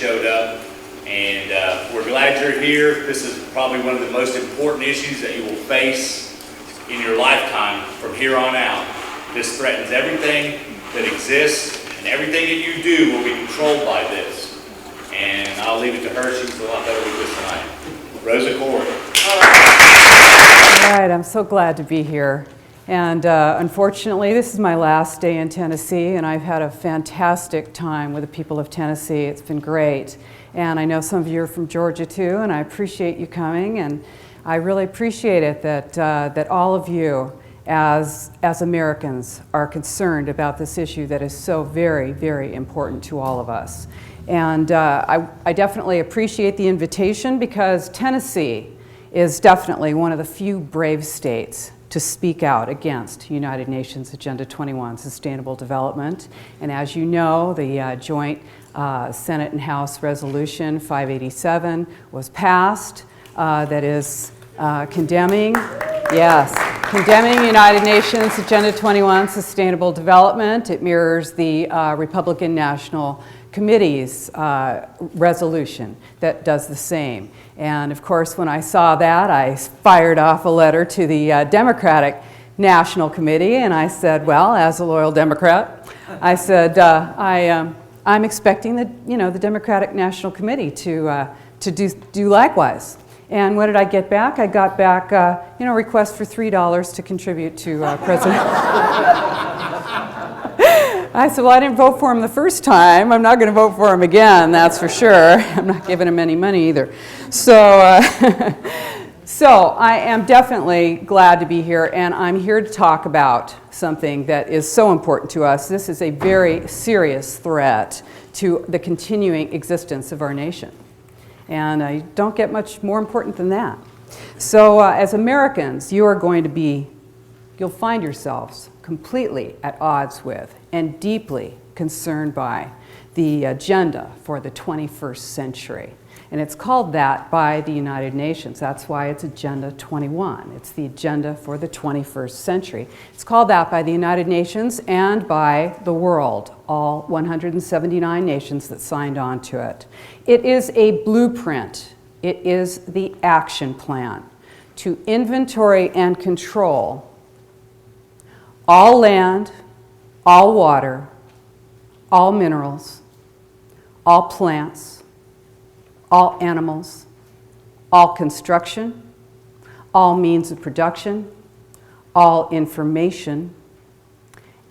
showed up. And we're glad you're here. This is probably one of the most important issues that you will face in your lifetime from here on out. This threatens everything that exists, and everything that you do will be controlled by this. And I'll leave it to her. She's a lot better with this than I am. Rosa Koire. All right, I'm so glad to be here. And unfortunately, this is my last day in Tennessee, and I've had a fantastic time with the people of Tennessee. It's been great. And I know some of you are from Georgia too, and I appreciate you coming. And I really appreciate it that all of you as Americans are concerned about this issue that is so very, very important to all of us. And I definitely appreciate the invitation because Tennessee is definitely one of the few brave states to speak out against United Nations Agenda 21 Sustainable Development. And as you know, the joint Senate and House Resolution 587 was passed that is condemning United Nations Agenda 21 Sustainable Development. It mirrors the Republican National Committee's resolution that does the same. And of course, when I saw that, I fired off a letter to the Democratic National Committee, and I said, well, as a loyal Democrat, I said, I'm expecting the Democratic National Committee to do likewise. And what did I get back? I got back, a request for $3 to contribute to President. I said, well, I didn't vote for him the first time. I'm not going to vote for him again, that's for sure. I'm not giving him any money either. So, so I am definitely glad to be here, and I'm here to talk about something that is so important to us. This is a very serious threat to the continuing existence of our nation. And I don't get much more important than that. So as Americans, you'll find yourselves completely at odds with and deeply concerned by the agenda for the 21st century. And it's called that by the United Nations. That's why it's Agenda 21. It's the agenda for the 21st century. It's called that by the United Nations and by the world, all 179 nations that signed on to it. It is a blueprint. It is the action plan to inventory and control all land, all water, all minerals, all plants, all animals, all construction, all means of production, all information,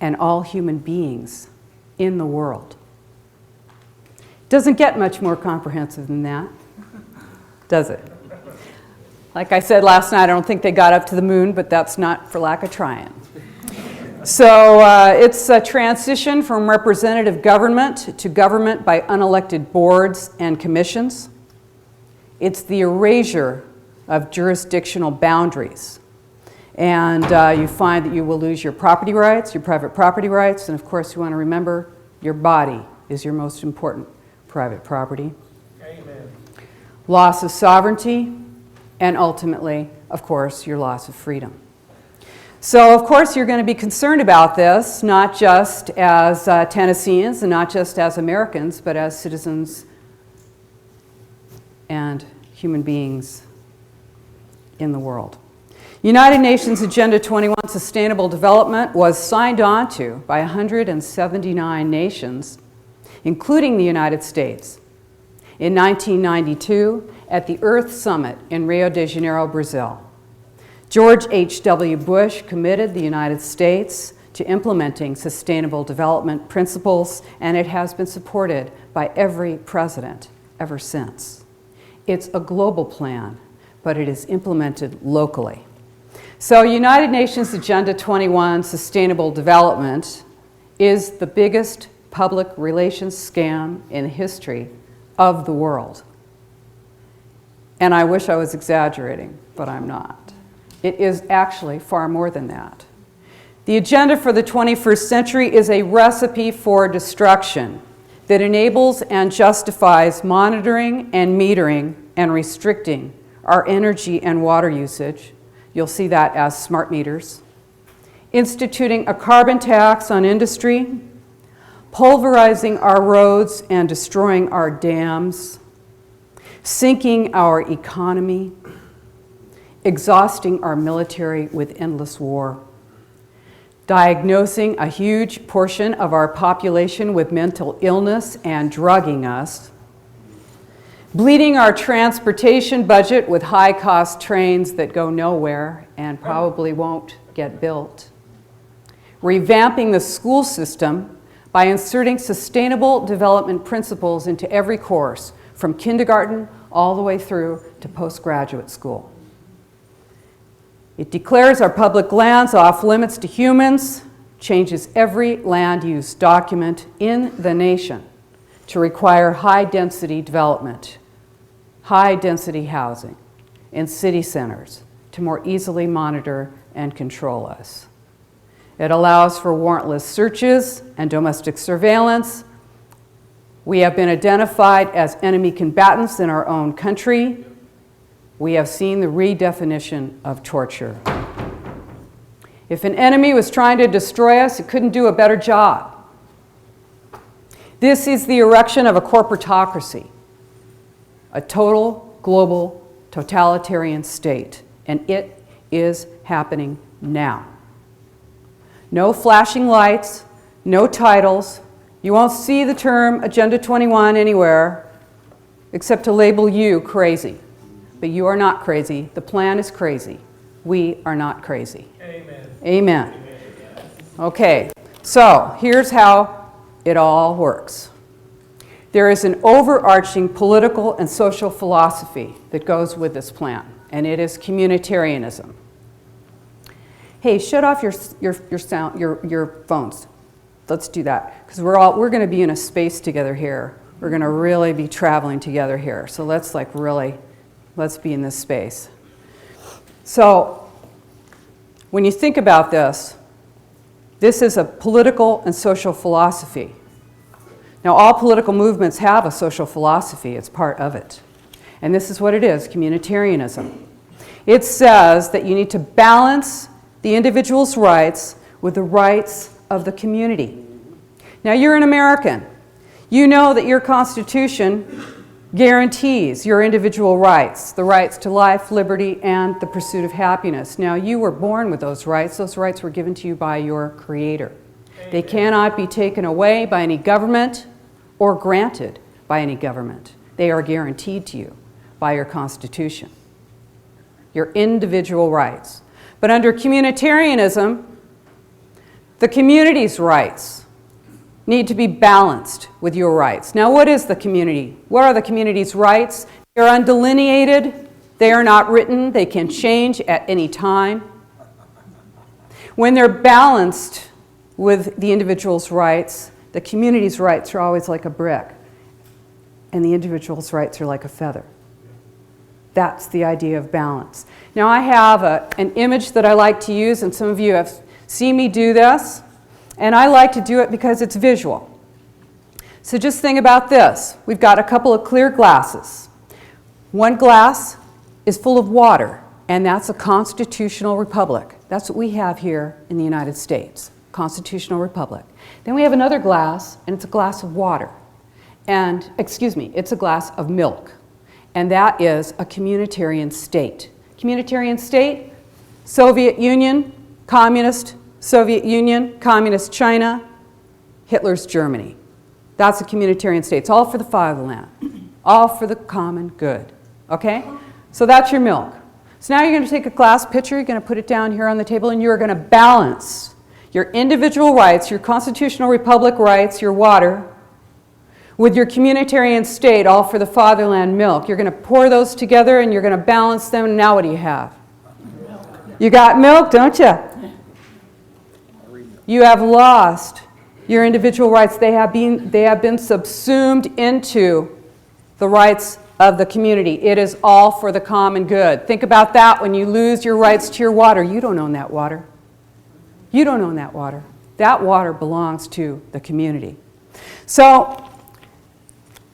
and all human beings in the world. Doesn't get much more comprehensive than that, does it? Like I said last night, I don't think they got up to the moon, but that's not for lack of trying. So it's a transition from representative government to government by unelected boards and commissions. It's the erasure of jurisdictional boundaries. And you find that you will lose your property rights, your private property rights, and of course you want to remember your body is your most important private property. Amen. Loss of sovereignty, and ultimately, of course, your loss of freedom. So, of course, you're going to be concerned about this, not just as Tennesseans and not just as Americans, but as citizens and human beings in the world. United Nations Agenda 21 Sustainable Development was signed on to by 179 nations, including the United States, in 1992 at the Earth Summit in Rio de Janeiro, Brazil. George H.W. Bush committed the United States to implementing sustainable development principles, and it has been supported by every president ever since. It's a global plan, but it is implemented locally. So United Nations Agenda 21 Sustainable Development is the biggest public relations scam in the history of the world. And I wish I was exaggerating, but I'm not. It is actually far more than that. The agenda for the 21st century is a recipe for destruction that enables and justifies monitoring and metering and restricting our energy and water usage. You'll see that as smart meters. Instituting a carbon tax on industry, pulverizing our roads and destroying our dams, sinking our economy, exhausting our military with endless war, diagnosing a huge portion of our population with mental illness and drugging us, bleeding our transportation budget with high-cost trains that go nowhere and probably won't get built, revamping the school system by inserting sustainable development principles into every course, from kindergarten all the way through to postgraduate school. It declares our public lands off limits to humans, changes every land use document in the nation to require high-density development, high-density housing in city centers to more easily monitor and control us. It allows for warrantless searches and domestic surveillance. We have been identified as enemy combatants in our own country. We have seen the redefinition of torture. If an enemy was trying to destroy us, it couldn't do a better job. This is the erection of a corporatocracy, a total global totalitarian state, and it is happening now. No flashing lights, no titles. You won't see the term Agenda 21 anywhere except to label you crazy. But you are not crazy. The plan is crazy. We are not crazy. Amen. Amen. Okay, so here's how it all works. There is an overarching political and social philosophy that goes with this plan, and it is communitarianism. Hey, shut off your phones. Let's do that, because we're going to be in a space together here. We're going to really be traveling together here. So let's be in this space. So when you think about this, this is a political and social philosophy. Now, all political movements have a social philosophy. It's part of it. And this is what it is, communitarianism. It says that you need to balance the individual's rights with the rights of the community. Now, you're an American. You know that your Constitution guarantees your individual rights, the rights to life, liberty, and the pursuit of happiness. Now, you were born with those rights. Those rights were given to you by your Creator. They cannot be taken away by any government or granted by any government. They are guaranteed to you by your Constitution, your individual rights. But under communitarianism, the community's rights need to be balanced with your rights. Now, what is the community? What are the community's rights? They're undelineated. They are not written. They can change at any time. When they're balanced with the individual's rights, the community's rights are always like a brick, and the individual's rights are like a feather. That's the idea of balance. Now, I have an image that I like to use, and some of you have seen me do this, and I like to do it because it's visual. So just think about this. We've got a couple of clear glasses. One glass is full of water, and that's a constitutional republic. That's what we have here in the United States, constitutional republic. Then we have another glass, and it's a glass of water. And, it's a glass of milk. And that is a communitarian state. Communitarian state, Soviet Union, communist Soviet Union, communist China, Hitler's Germany. That's a communitarian state. It's all for the fatherland, all for the common good. Okay? So that's your milk. So now you're going to take a glass pitcher, you're going to put it down here on the table, and you're going to balance your individual rights, your constitutional republic rights, your water, with your communitarian state, all for the fatherland milk. You're going to pour those together and you're going to balance them, and now what do you have? You got milk, don't you? You have lost your individual rights. They have been subsumed into the rights of the community. It is all for the common good. Think about that when you lose your rights to your water. You don't own that water. You don't own that water. That water belongs to the community. So,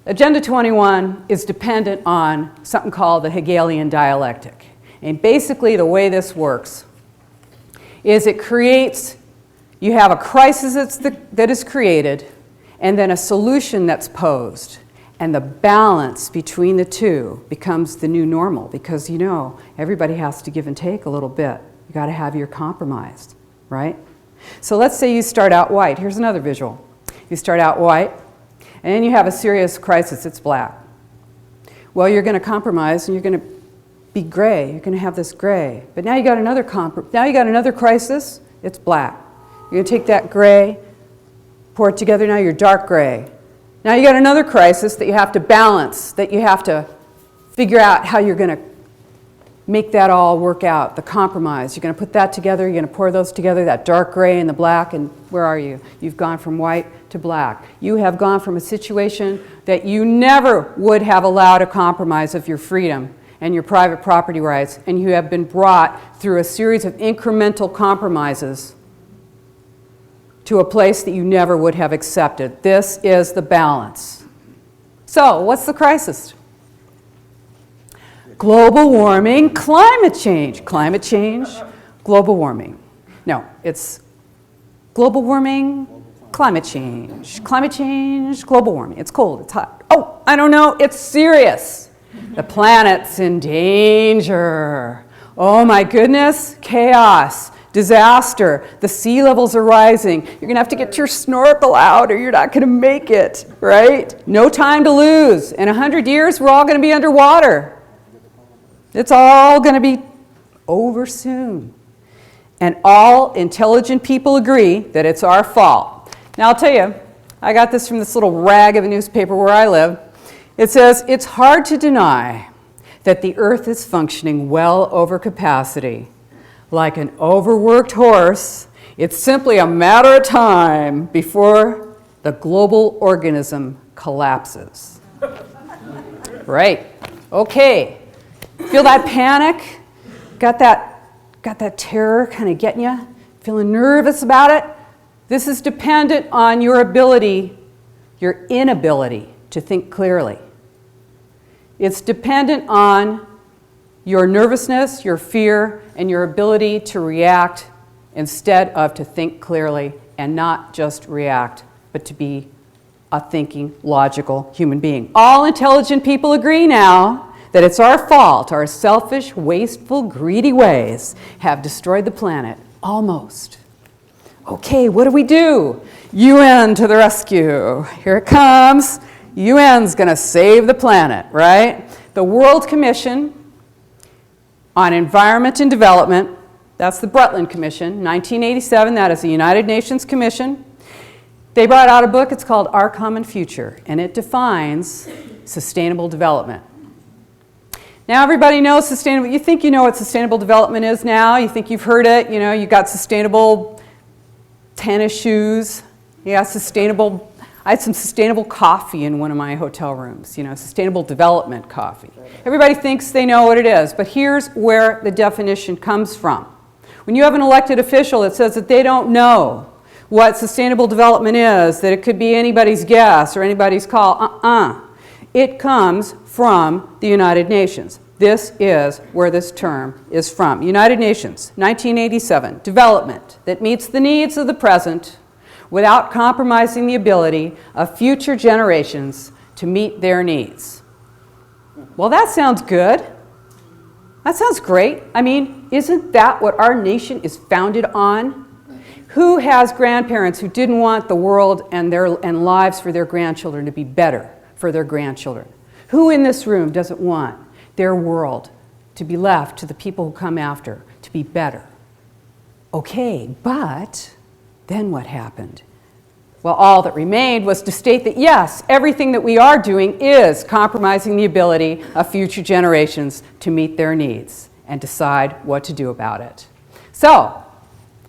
Agenda 21 is dependent on something called the Hegelian dialectic. And basically the way this works is you have a crisis that is created, and then a solution that's posed. And the balance between the two becomes the new normal because, you know, everybody has to give and take a little bit. You got to have your compromise, right? So let's say you start out white. Here's another visual. You start out white, and then you have a serious crisis. It's black. Well, you're going to compromise, and you're going to be gray. You're going to have this gray. But now you got another crisis. It's black. You're going to take that gray, pour it together. Now you're dark gray. Now you got another crisis that you have to balance, that you have to figure out how you're going to make that all work out, the compromise. You're going to put that together, you're going to pour those together, that dark gray and the black, and where are you? You've gone from white to black. You have gone from a situation that you never would have allowed a compromise of your freedom and your private property rights, and you have been brought through a series of incremental compromises to a place that you never would have accepted. This is the balance. So, what's the crisis? Global warming, climate change. Climate change, global warming. No, it's global warming, climate change. Climate change, global warming. It's cold, it's hot. Oh, I don't know, it's serious. The planet's in danger. Oh my goodness, chaos. Disaster, the sea levels are rising. You're going to have to get your snorkel out or you're not going to make it, right? No time to lose. In 100 years, we're all going to be underwater. It's all going to be over soon. And all intelligent people agree that it's our fault. Now, I'll tell you, I got this from this little rag of a newspaper where I live. It says, it's hard to deny that the Earth is functioning well over capacity. Like an overworked horse, it's simply a matter of time before the global organism collapses. Right. Okay. Feel that panic? Got that terror kind of getting you? Feeling nervous about it? This is dependent on your inability to think clearly. It's dependent on your nervousness, your fear, and your ability to react instead of to think clearly and not just react, but to be a thinking, logical human being. All intelligent people agree now that it's our fault. Our selfish, wasteful, greedy ways have destroyed the planet. Almost. Okay, what do? UN to the rescue. Here it comes. UN's going to save the planet, right? The World Commission on Environment and Development, that's the Brundtland Commission, 1987, that is the United Nations Commission. They brought out a book, it's called Our Common Future, and it defines sustainable development. Now everybody knows sustainable, you think you know what sustainable development is now, you think you've heard it, you know, you got sustainable tennis shoes, you got sustainable, I had some sustainable coffee in one of my hotel rooms, you know, sustainable development coffee. Everybody thinks they know what it is, but here's where the definition comes from. When you have an elected official that says that they don't know what sustainable development is, that it could be anybody's guess or anybody's call, it comes from the United Nations. This is where this term is from. United Nations, 1987, development that meets the needs of the present without compromising the ability of future generations to meet their needs. Well, that sounds good. That sounds great. I mean, isn't that what our nation is founded on? Who has grandparents who didn't want the world and lives for their grandchildren to be better for their grandchildren? Who in this room doesn't want their world to be left to the people who come after to be better? Okay, but then what happened? Well, all that remained was to state that yes, everything that we are doing is compromising the ability of future generations to meet their needs and decide what to do about it. So,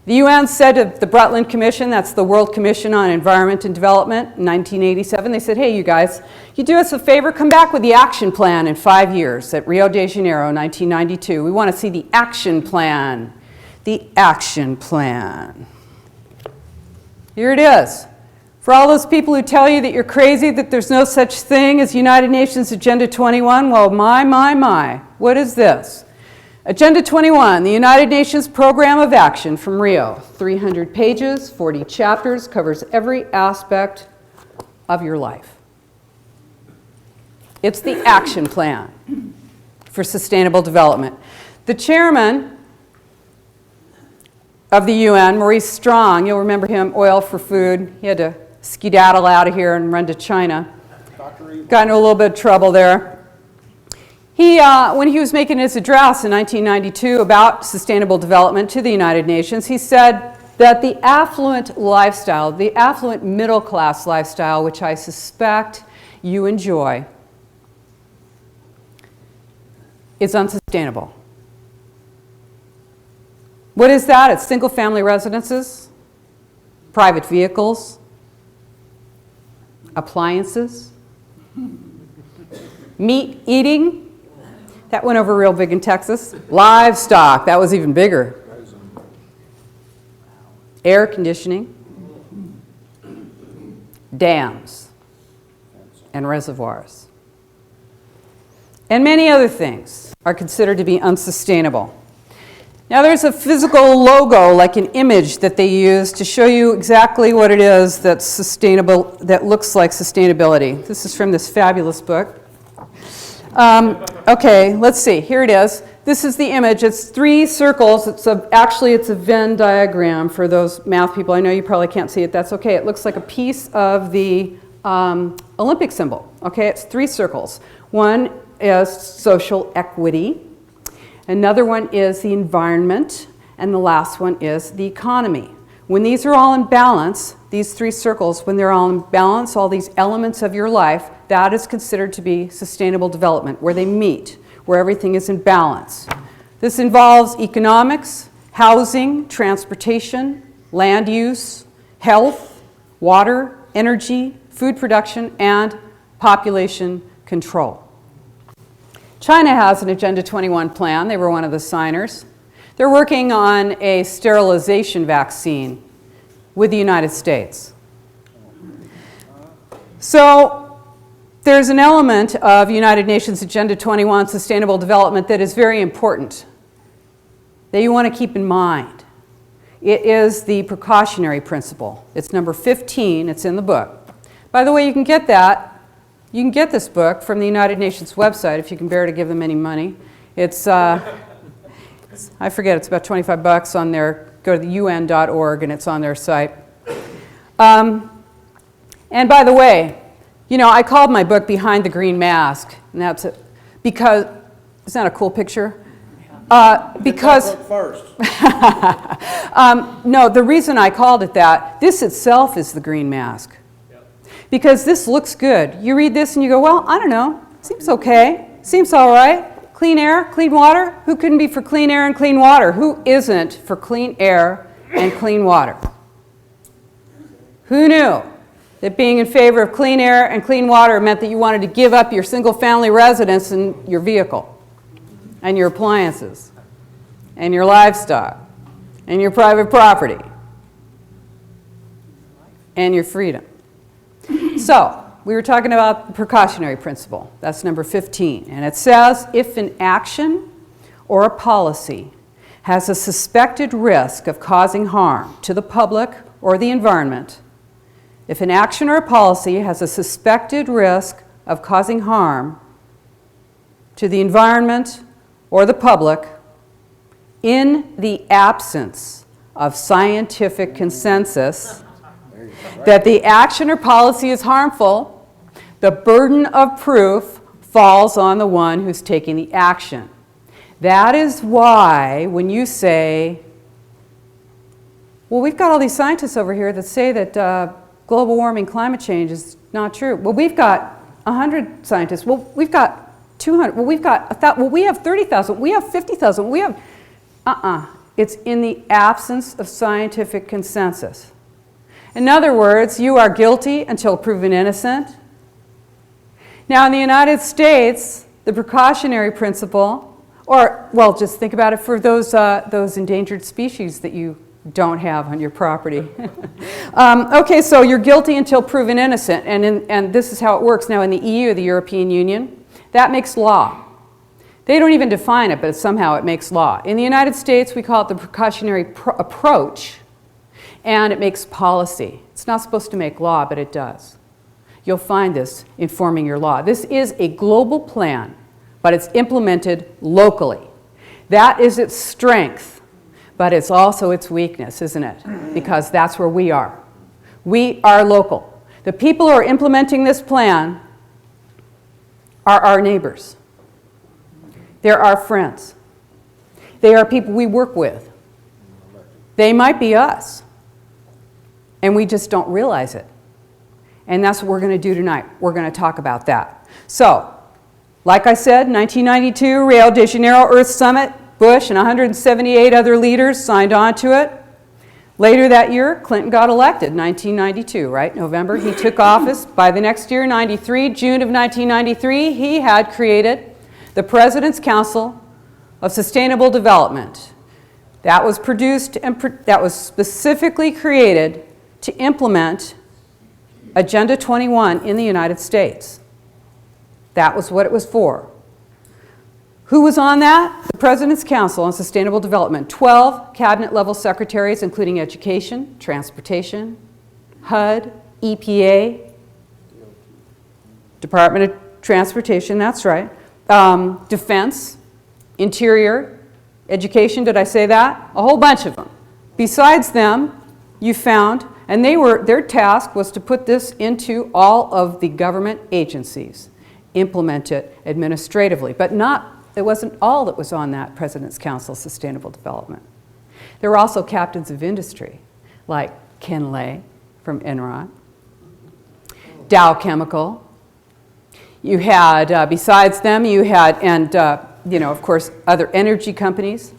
the UN said to the Brundtland Commission, that's the World Commission on Environment and Development, in 1987, they said, hey, you guys, you do us a favor, come back with the action plan in 5 years at Rio de Janeiro, 1992. We want to see the action plan. The action plan. Here it is. For all those people who tell you that you're crazy, that there's no such thing as United Nations Agenda 21, well, my, what is this? Agenda 21, the United Nations Program of Action from Rio. 300 pages, 40 chapters, covers every aspect of your life. It's the action plan for sustainable development. The chairman of the UN, Maurice Strong, you'll remember him, Oil for Food. He had to skedaddle out of here and run to China. Got into a little bit of trouble there. He, when he was making his address in 1992 about sustainable development to the United Nations, he said that the affluent lifestyle, the affluent middle class lifestyle, which I suspect you enjoy, is unsustainable. What is that? It's single family residences, private vehicles, appliances, meat eating. That went over real big in Texas. Livestock, that was even bigger. Air conditioning, dams, and reservoirs. And many other things are considered to be unsustainable. Now there's a physical logo, like an image that they use to show you exactly what it is that's sustainable, that looks like sustainability. This is from this fabulous book. Okay, let's see. Here it is. This is the image. It's 3 circles. Actually, it's a Venn diagram for those math people. I know you probably can't see it. That's okay. It looks like a piece of the Olympic symbol. Okay, it's 3 circles. One is social equity. Another one is the environment. And the last one is the economy. When these are all in balance, these 3 circles, when they're all in balance, all these elements of your life, that is considered to be sustainable development, where they meet, where everything is in balance. This involves economics, housing, transportation, land use, health, water, energy, food production, and population control. China has an Agenda 21 plan. They were one of the signers. They're working on a sterilization vaccine with the United States. So there's an element of United Nations Agenda 21 Sustainable Development that is very important, that you want to keep in mind. It is the precautionary principle. It's number 15. It's in the book. By the way, you can get that. You can get this book from the United Nations website if you can bear to give them any money. It's, I forget, it's about 25 bucks on their, go to the UN.org and it's on their site. And by the way, you know, I called my book Behind the Green Mask, and that's it, because, isn't that a cool picture? Because, first. no, the reason I called it that, this itself is the green mask. Because this looks good. You read this and you go, well, I don't know, seems okay, seems all right. Clean air, clean water, who couldn't be for clean air and clean water? Who isn't for clean air and clean water? Who knew that being in favor of clean air and clean water meant that you wanted to give up your single-family residence and your vehicle, and your appliances, and your livestock, and your private property, and your freedom? So, we were talking about the precautionary principle. That's number 15. And it says, if an action or a policy has a suspected risk of causing harm to the public or the environment, if an action or a policy has a suspected risk of causing harm to the environment or the public, in the absence of scientific consensus that the action or policy is harmful, the burden of proof falls on the one who's taking the action. That is why when you say, well, we've got all these scientists over here that say that global warming, climate change is not true. Well, we've got 100 scientists. Well, we've got 200. Well, we've got 1,000. Well, we have 30,000. We have 50,000. We have... It's in the absence of scientific consensus. In other words, you are guilty until proven innocent. Now, in the United States, the precautionary principle, or, well, just think about it for those endangered species that you don't have on your property. Okay, so you're guilty until proven innocent, and this is how it works. Now, in the EU, the European Union, that makes law. They don't even define it, but somehow it makes law. In the United States, we call it the precautionary approach, and it makes policy. It's not supposed to make law, but it does. you'll find this informing your law. This is a global plan, but it's implemented locally. That is its strength, but it's also its weakness, isn't it? Because that's where we are. We are local. The people who are implementing this plan are our neighbors. They're our friends. They are people we work with. They might be us, and we just don't realize it. And that's what we're going to do tonight. We're going to talk about that. So, like I said, 1992, Rio de Janeiro Earth Summit, Bush and 178 other leaders signed on to it. Later that year, Clinton got elected, 1992, right? November, he took office. By the next year, 93, June of 1993, he had created the President's Council of Sustainable Development. That was produced and that was specifically created to implement Agenda 21 in the United States. That was what it was for. Who was on that? The President's Council on Sustainable Development. 12 cabinet-level secretaries, including Education, Transportation, HUD, EPA, Department of Transportation, that's right, Defense, Interior, Education, did I say that? A whole bunch of them. Besides them, you found, and their task was to put this into all of the government agencies, implement it administratively, but it wasn't all that was on that President's Council of Sustainable Development. There were also captains of industry, like Ken Lay from Enron, Dow Chemical. You had, besides them, you had, and of course, other energy companies.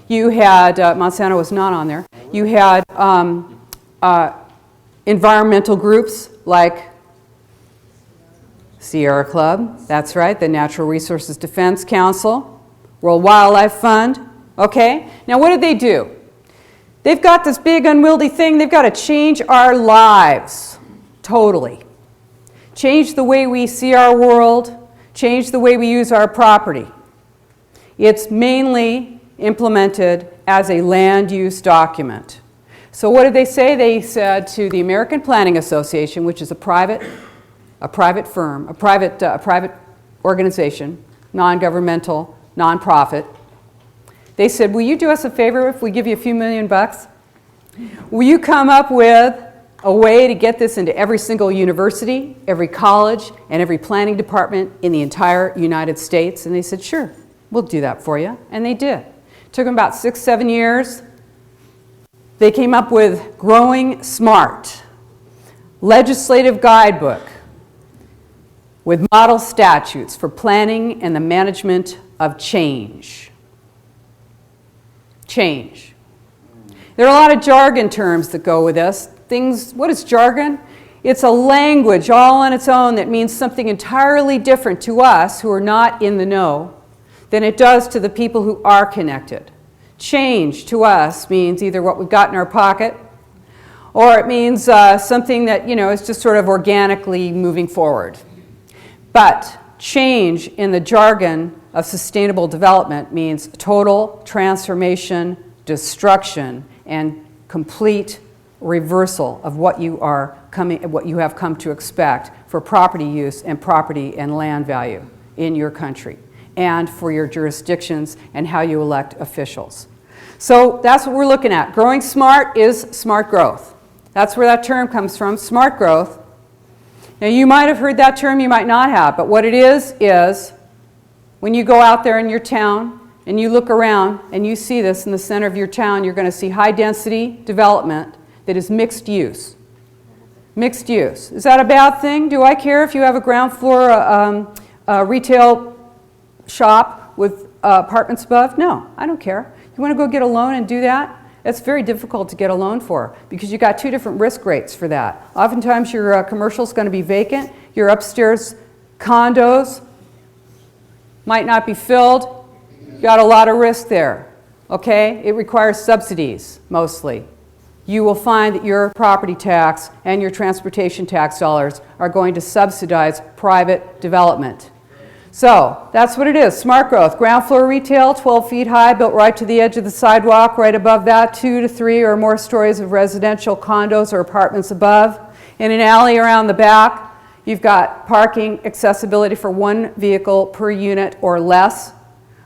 You had, Monsanto was not on there. You had environmental groups like Sierra Club, that's right, the Natural Resources Defense Council, World Wildlife Fund, okay? Now what did they do? They've got this big unwieldy thing, they've got to change our lives, totally. Change the way we see our world, change the way we use our property. It's mainly implemented as a land use document. So what did they say? They said to the American Planning Association, which is a private firm, a private organization, non-governmental, non-profit. They said, will you do us a favor if we give you a few $1 million? Will you come up with a way to get this into every single university, every college, and every planning department in the entire United States? And they said, sure, we'll do that for you. And they did. It took them about 6-7 years. They came up with Growing Smart, legislative guidebook, with model statutes for planning and the management of change. Change. There are a lot of jargon terms that go with this. What is jargon? It's a language all on its own that means something entirely different to us who are not in the know than it does to the people who are connected. Change to us means either what we've got in our pocket, or it means something that is just sort of organically moving forward. But change in the jargon of sustainable development means total transformation, destruction, and complete reversal of what you have come to expect for property use and property and land value in your country, and for your jurisdictions and how you elect officials. So that's what we're looking at. Growing smart is smart growth. That's where that term comes from, smart growth. Now you might have heard that term, you might not have, but what it is when you go out there in your town and you look around and you see this in the center of your town, you're going to see high density development that is mixed use. Mixed use. Is that a bad thing? Do I care if you have a ground floor retail shop with apartments above? No, I don't care. You want to go get a loan and do that? It's very difficult to get a loan for because you've got two different risk rates for that. Oftentimes your commercial is going to be vacant. Your upstairs condos might not be filled. You've got a lot of risk there. Okay? It requires subsidies mostly. You will find that your property tax and your transportation tax dollars are going to subsidize private development. So that's what it is, smart growth. Ground floor retail, 12 feet high, built right to the edge of the sidewalk. Right above that, 2 to 3 or more stories of residential condos or apartments above. In an alley around the back, You've got parking accessibility for one vehicle per unit or less.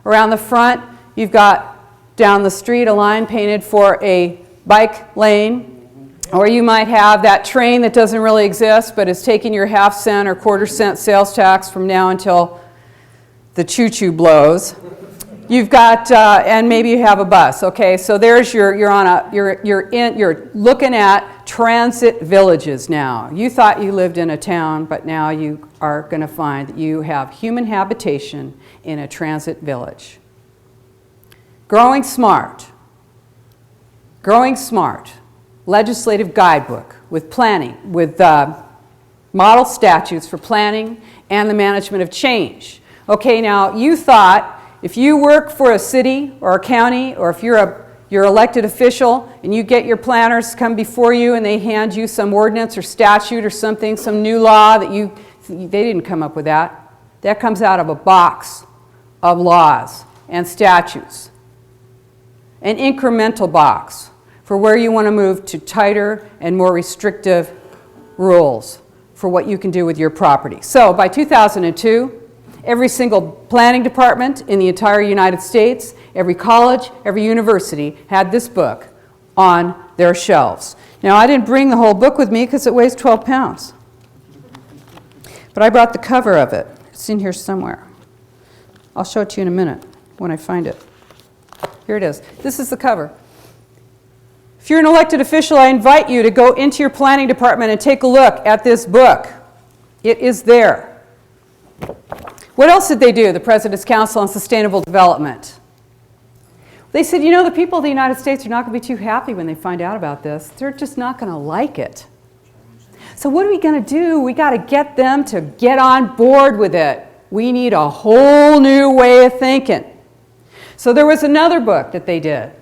Around the front, you've got down the street a line painted for a bike lane. Or you might have that train that doesn't really exist, but is taking your half-cent or quarter-cent sales tax from now until the choo-choo blows. You've got, and maybe you have a bus. Okay, so there's you're looking at transit villages now. You thought you lived in a town, but now you are going to find that you have human habitation in a transit village. Growing Smart. Growing Smart. Legislative guidebook with planning, with model statutes for planning and the management of change. Okay, now you thought if you work for a city or a county, or if you're elected official and you get your planners come before you and they hand you some ordinance or statute or something, some new law that they didn't come up with that. That comes out of a box of laws and statutes. An incremental box for where you want to move to tighter and more restrictive rules for what you can do with your property. So by 2002, every single planning department in the entire United States, every college, every university had this book on their shelves. Now, I didn't bring the whole book with me because it weighs 12 pounds. But I brought the cover of it. It's in here somewhere. I'll show it to you in a minute when I find it. Here it is. This is the cover. If you're an elected official, I invite you to go into your planning department and take a look at this book. It is there. What else did they do, the President's Council on Sustainable Development? They said, you know, the people of the United States are not going to be too happy when they find out about this. They're just not going to like it. So what are we going to do? We got to get them to get on board with it. We need a whole new way of thinking. So there was another book that they did.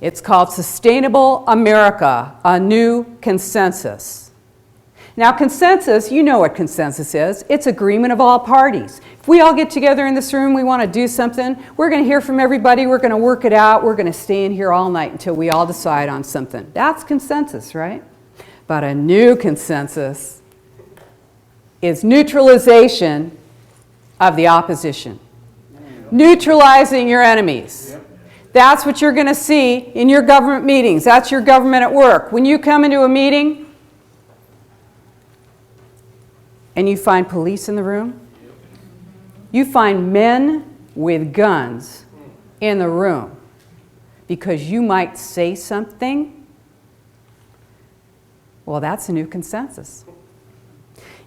It's called Sustainable America, A New Consensus. Now, consensus, you know what consensus is. It's agreement of all parties. If we all get together in this room, we want to do something, we're going to hear from everybody, we're going to work it out, we're going to stay in here all night until we all decide on something. That's consensus, right? But a new consensus is neutralization of the opposition. Neutralizing your enemies. That's what you're going to see in your government meetings. That's your government at work. When you come into a meeting and you find police in the room, you find men with guns in the room because you might say something, well, that's a new consensus.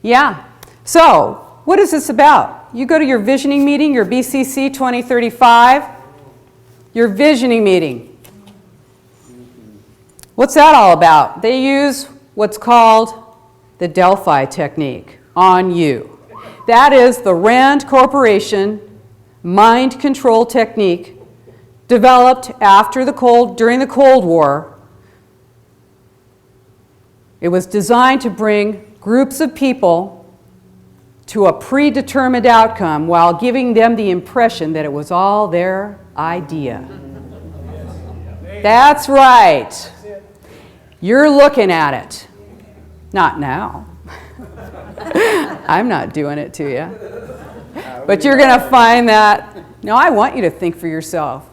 Yeah. So, what is this about? You go to your visioning meeting, your BCC 2035, your visioning meeting. What's that all about? They use what's called the Delphi technique on you. That is the Rand Corporation mind control technique developed during the Cold War. It was designed to bring groups of people to a predetermined outcome while giving them the impression that it was all their idea. That's right. You're looking at it. Not now. I'm not doing it to you. But you're going to find that, no, I want you to think for yourself.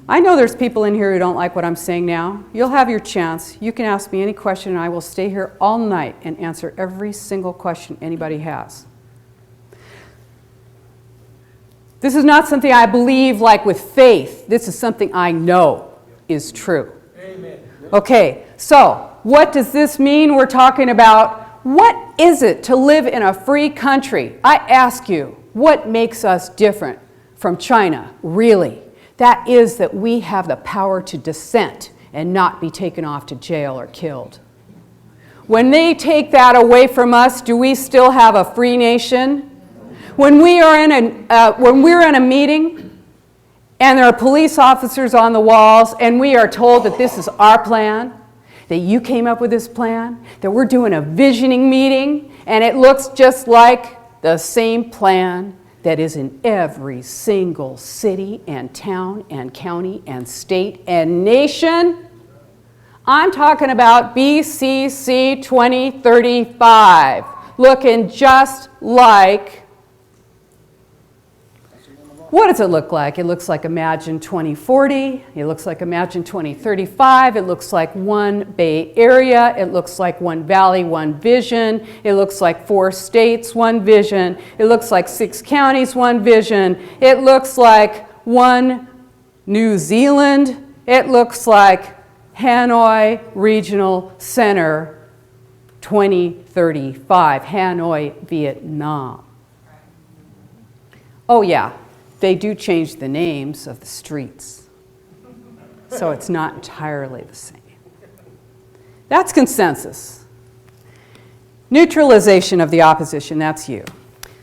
I know there's people in here who don't like what I'm saying now. You'll have your chance. You can ask me any question and I will stay here all night and answer every single question anybody has. This is not something I believe like with faith. This is something I know is true. Amen. Okay, so what does this mean? We're talking about what is it to live in a free country? I ask you, what makes us different from China, really? That is that we have the power to dissent and not be taken off to jail or killed. When they take that away from us, do we still have a free nation? When we're in a meeting and there are police officers on the walls and we are told that this is our plan, that you came up with this plan, that we're doing a visioning meeting and it looks just like the same plan that is in every single city and town and county and state and nation. I'm talking about BCC 2035. looking just like, what does it look like? It looks like Imagine 2040. It looks like Imagine 2035. It looks like one Bay Area. It looks like one valley, one vision. It looks like 4 states, one vision. It looks like 6 counties, one vision. It looks like one New Zealand. It looks like Hanoi Regional Center 2035, Hanoi, Vietnam. Oh yeah. They do change the names of the streets, so it's not entirely the same. That's consensus. Neutralization of the opposition, that's you.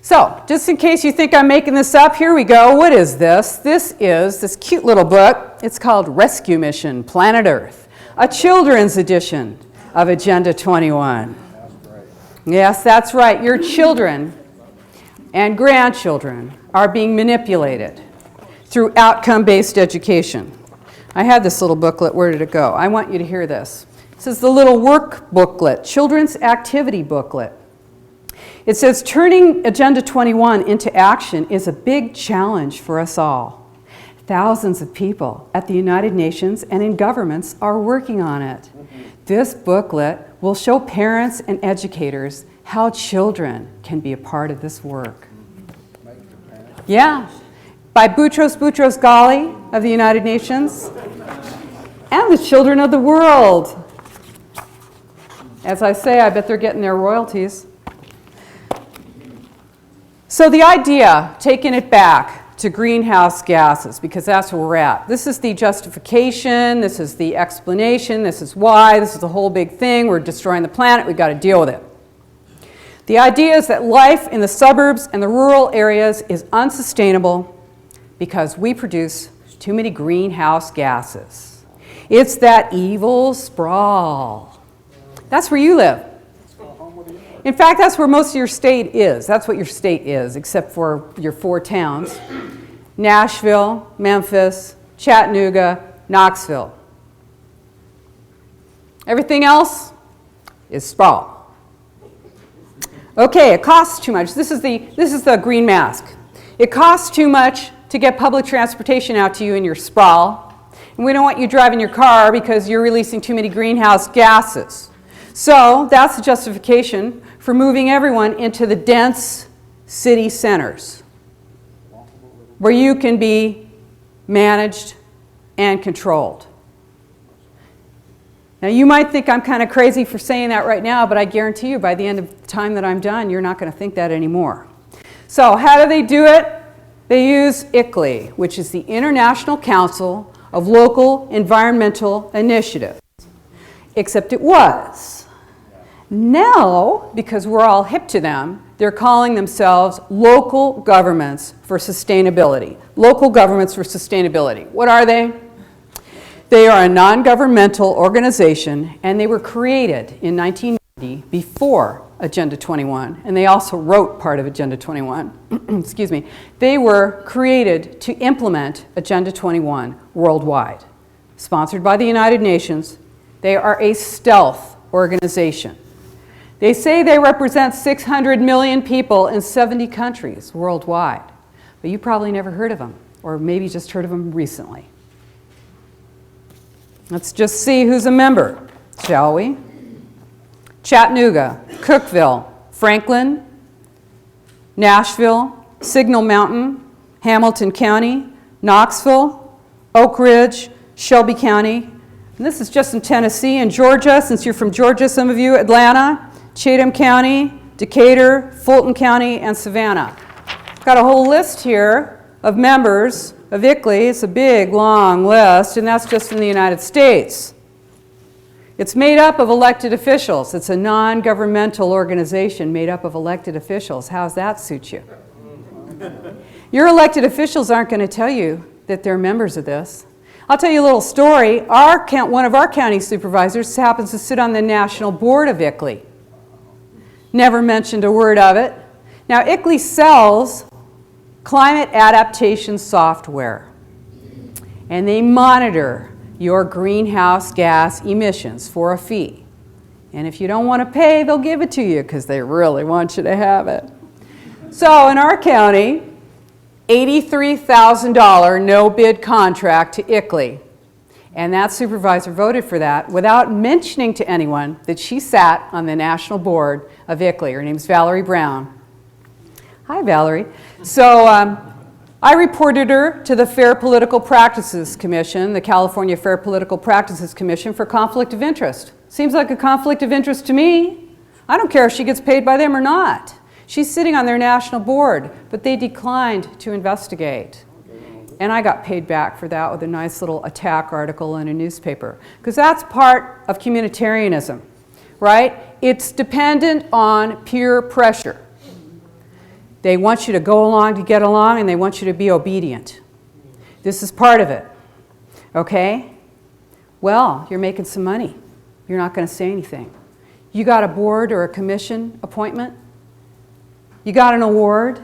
So, just in case you think I'm making this up, here we go. What is this? This is this cute little book. It's called Rescue Mission, Planet Earth, a children's edition of Agenda 21. Yes, that's right. Your children and grandchildren are being manipulated through outcome-based education. I had this little booklet. Where did it go? I want you to hear this. This is the little work booklet, children's activity booklet. It says, turning Agenda 21 into action is a big challenge for us all. Thousands of people at the United Nations and in governments are working on it. This booklet will show parents and educators how children can be a part of this work. Yeah, by Boutros Ghali of the United Nations and the children of the world. As I say, I bet they're getting their royalties. So the idea, taking it back to greenhouse gases, because that's where we're at. This is the justification, this is the explanation, this is why, this is the whole big thing. We're destroying the planet, we've got to deal with it. The idea is that life in the suburbs and the rural areas is unsustainable because we produce too many greenhouse gases. It's that evil sprawl. That's where you live. In fact, that's where most of your state is. That's what your state is, except for your 4 towns. Nashville, Memphis, Chattanooga, Knoxville. Everything else is sprawl. Okay, it costs too much. This is the green mask. It costs too much to get public transportation out to you in your sprawl. And we don't want you driving your car because you're releasing too many greenhouse gases. So that's the justification for moving everyone into the dense city centers where you can be managed and controlled. Now, you might think I'm kind of crazy for saying that right now, but I guarantee you by the end of the time that I'm done, you're not going to think that anymore. So how do they do it? They use ICLEI, which is the International Council of Local Environmental Initiatives. Except it was. Now, because we're all hip to them, they're calling themselves Local Governments for Sustainability. Local Governments for Sustainability. What are they? They are a non-governmental organization, and they were created in 1990 before Agenda 21, and they also wrote part of Agenda 21. Excuse me. They were created to implement Agenda 21 worldwide. Sponsored by the United Nations, they are a stealth organization. They say they represent 600 million people in 70 countries worldwide, but you probably never heard of them, or maybe just heard of them recently. Let's just see who's a member, shall we? Chattanooga, Cookeville, Franklin, Nashville, Signal Mountain, Hamilton County, Knoxville, Oak Ridge, Shelby County. And this is just in Tennessee and Georgia, since you're from Georgia, some of you, Atlanta, Chatham County, Decatur, Fulton County, and Savannah. Got a whole list here of members of ICLEI. It's a big, long list, and that's just in the United States. It's made up of elected officials. It's a non-governmental organization made up of elected officials. How's that suit you? Your elected officials aren't going to tell you that they're members of this. I'll tell you a little story. One of our county supervisors happens to sit on the national board of ICLEI. Never mentioned a word of it. Now, ICLEI sells climate adaptation software, and they monitor your greenhouse gas emissions for a fee. And if you don't want to pay, they'll give it to you because they really want you to have it. So in our county, $83,000 no-bid contract to ICLEI. And that supervisor voted for that without mentioning to anyone that she sat on the national board of ICLEI. Her name's Valerie Brown. Hi, Valerie. So I reported her to the Fair Political Practices Commission, the California Fair Political Practices Commission, for conflict of interest. Seems like a conflict of interest to me. I don't care if she gets paid by them or not. She's sitting on their national board, but they declined to investigate. And I got paid back for that with a nice little attack article in a newspaper. Because that's part of communitarianism, right? It's dependent on peer pressure. They want you to go along to get along, and they want you to be obedient. This is part of it, okay? Well, you're making some money. You're not going to say anything. You got a board or a commission appointment? You got an award?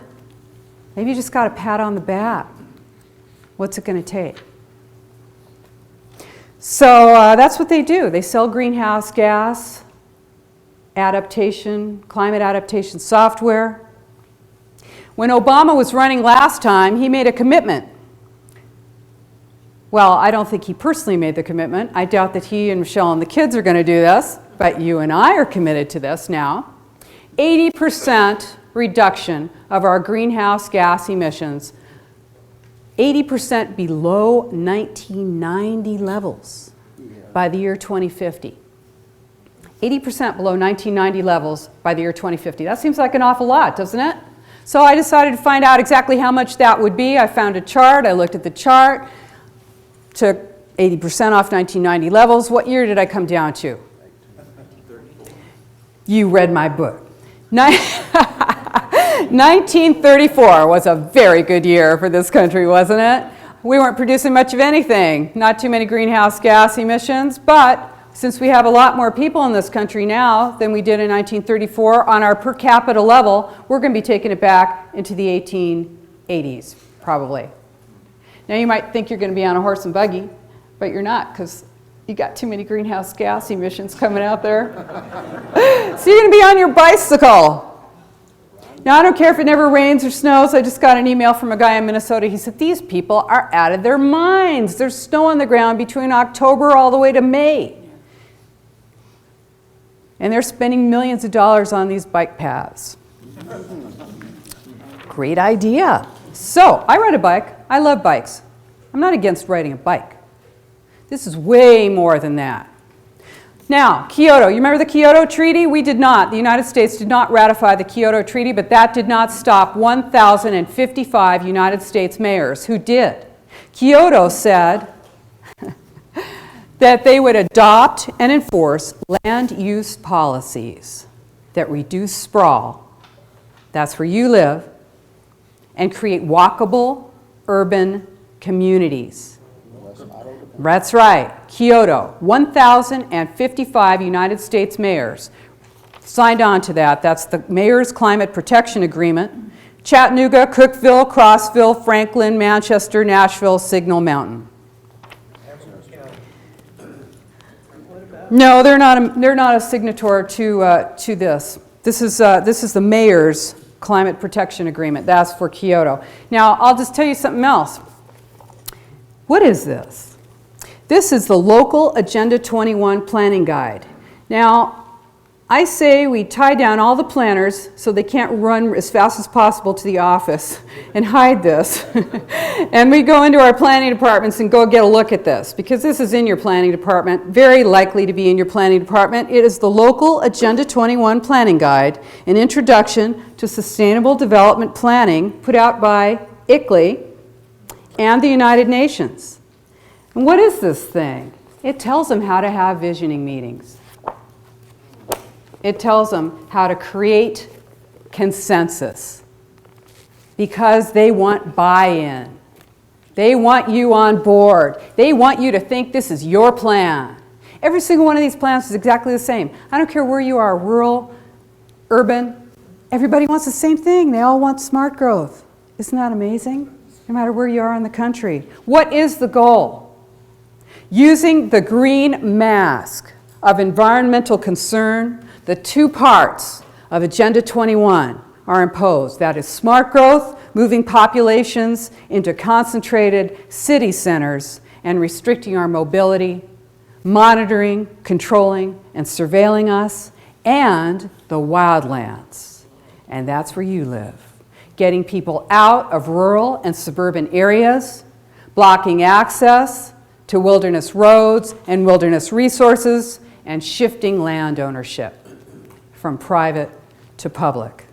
Maybe you just got a pat on the back. What's it going to take? So that's what they do. They sell greenhouse gas adaptation, climate adaptation software. When Obama was running last time, he made a commitment. Well, I don't think he personally made the commitment. I doubt that he and Michelle and the kids are going to do this, but you and I are committed to this now. 80% reduction of our greenhouse gas emissions, 80% below 1990 levels by the year 2050. 80% below 1990 levels by the year 2050. That seems like an awful lot, doesn't it? So I decided to find out exactly how much that would be. I found a chart. I looked at the chart, took 80% off 1990 levels. What year did I come down to? You read my book. 1934 was a very good year for this country, wasn't it? We weren't producing much of anything, not too many greenhouse gas emissions, but since we have a lot more people in this country now than we did in 1934, on our per capita level, we're going to be taking it back into the 1880s, probably. Now you might think you're going to be on a horse and buggy, but you're not, because you got too many greenhouse gas emissions coming out there. So you're going to be on your bicycle. Now, I don't care if it never rains or snows. I just got an email from a guy in Minnesota. He said, these people are out of their minds. There's snow on the ground between October all the way to May. And they're spending millions of dollars on these bike paths. Great idea. So, I ride a bike. I love bikes. I'm not against riding a bike. This is way more than that. Now, Kyoto. You remember the Kyoto Treaty? We did not. The United States did not ratify the Kyoto Treaty, but that did not stop 1,055 United States mayors who did. Kyoto said that they would adopt and enforce land use policies that reduce sprawl, that's where you live, and create walkable urban communities. That's right, Kyoto. 1,055 United States mayors signed on to that. That's the Mayor's Climate Protection Agreement. Chattanooga, Cookeville, Crossville, Franklin, Manchester, Nashville, Signal Mountain. No, they're not a signatory to this. This is the Mayor's Climate Protection Agreement. That's for Kyoto. Now, I'll just tell you something else. What is this? This is the Local Agenda 21 Planning Guide. Now, I say we tie down all the planners so they can't run as fast as possible to the office and hide this. And we go into our planning departments and go get a look at this, because this is in your planning department, very likely to be in your planning department. It is the Local Agenda 21 Planning Guide, an introduction to sustainable development planning put out by ICLEI and the United Nations. And what is this thing? It tells them how to have visioning meetings. It tells them how to create consensus, because they want buy-in. They want you on board. They want you to think this is your plan. Every single one of these plans is exactly the same. I don't care where you are, rural, urban, everybody wants the same thing. They all want smart growth. Isn't that amazing? No matter where you are in the country. What is the goal? Using the green mask of environmental concern, the two parts of Agenda 21 are imposed. That is smart growth, moving populations into concentrated city centers and restricting our mobility, monitoring, controlling, and surveilling us, and the wildlands. And that's where you live. Getting people out of rural and suburban areas, blocking access to wilderness roads and wilderness resources, and shifting land ownership from private to public.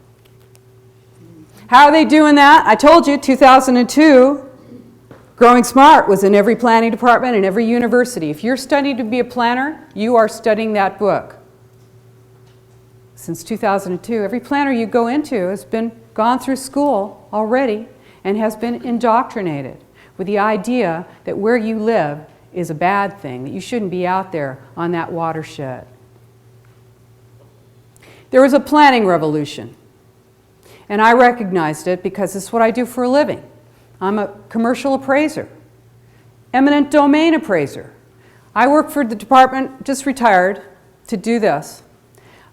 How are they doing that? I told you, 2002, Growing Smart was in every planning department and every university. If you're studying to be a planner, you are studying that book. Since 2002, every planner you go into has gone through school already and has been indoctrinated with the idea that where you live is a bad thing, that you shouldn't be out there on that watershed. There was a planning revolution, and I recognized it because this is what I do for a living. I'm a commercial appraiser, eminent domain appraiser. I work for the department, just retired to do this.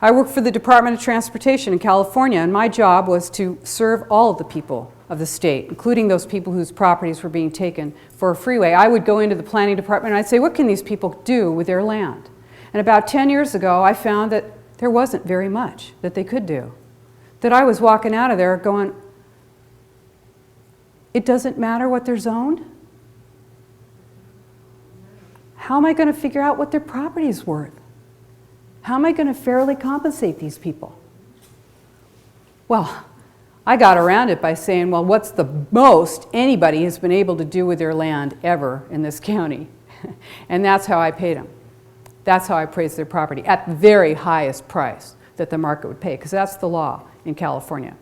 I work for the Department of Transportation in California, and my job was to serve all of the people of the state, including those people whose properties were being taken for a freeway. I would go into the planning department and I'd say, what can these people do with their land? And about 10 years ago, I found that there wasn't very much that they could do. That I was walking out of there going, it doesn't matter what they're zoned? How am I going to figure out what their property is worth? How am I going to fairly compensate these people? Well, I got around it by saying, well, what's the most anybody has been able to do with their land ever in this county? And that's how I paid them. That's how I appraised their property, at the very highest price that the market would pay, because that's the law in California.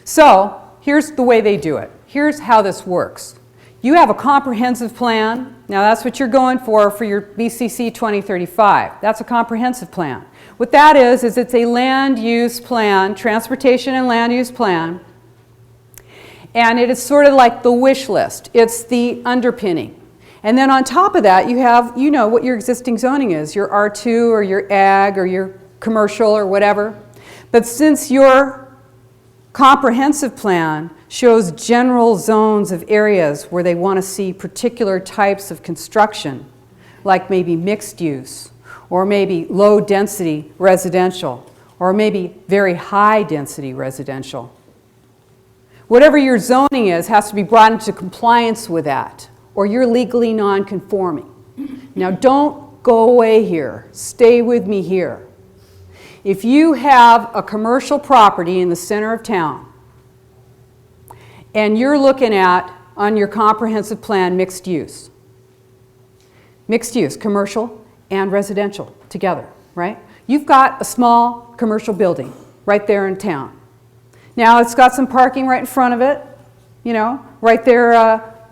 So here's the way they do it. Here's how this works. You have a comprehensive plan. Now that's what you're going for your BCC 2035. That's a comprehensive plan. What that is it's a land use plan, transportation and land use plan. And it is sort of like the wish list. It's the underpinning. And then on top of that, you have, you know what your existing zoning is, your R2 or your ag or your commercial or whatever. But since your comprehensive plan shows general zones of areas where they want to see particular types of construction, like maybe mixed use, or maybe low density residential, or maybe very high density residential. Whatever your zoning is has to be brought into compliance with that, or you're legally non-conforming. Now don't go away here, stay with me here. If you have a commercial property in the center of town, and you're looking at, on your comprehensive plan, mixed use. Mixed use, commercial and residential together, right? You've got a small commercial building right there in town. Now it's got some parking right in front of it, you know, right there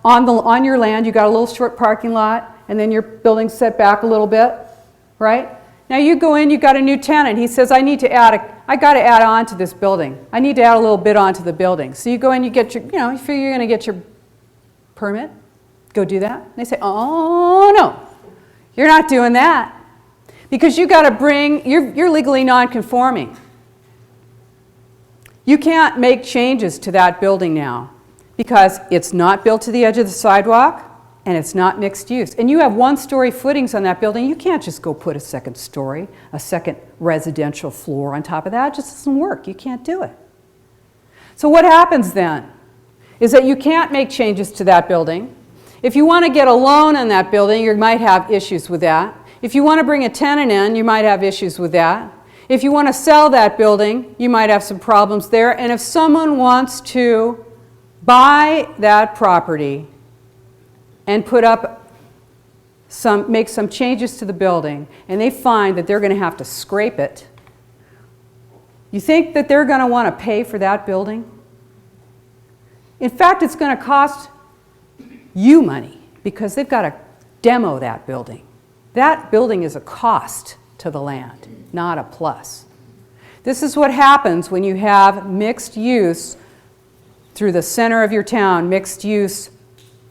on your land. You've got a little short parking lot, and then your building's set back a little bit, right? Now you go in, you've got a new tenant. He says, I got to add on to this building. I need to add a little bit onto the building. So you go in, you get your, you figure you're going to get your permit. Go do that. And they say, oh no, you're not doing that. Because you got to bring, you're legally non-conforming. You can't make changes to that building now because it's not built to the edge of the sidewalk and it's not mixed use. And you have one-story footings on that building. You can't just go put a second story, a second residential floor on top of that. It just doesn't work. You can't do it. So what happens then is that you can't make changes to that building. If you want to get a loan on that building, you might have issues with that. If you want to bring a tenant in, you might have issues with that. If you want to sell that building, you might have some problems there. And if someone wants to buy that property and put up make some changes to the building, and they find that they're going to have to scrape it, you think that they're going to want to pay for that building? In fact, it's going to cost you money because they've got to demo that building. That building is a cost to the land, not a plus. This is what happens when you have mixed use through the center of your town, mixed use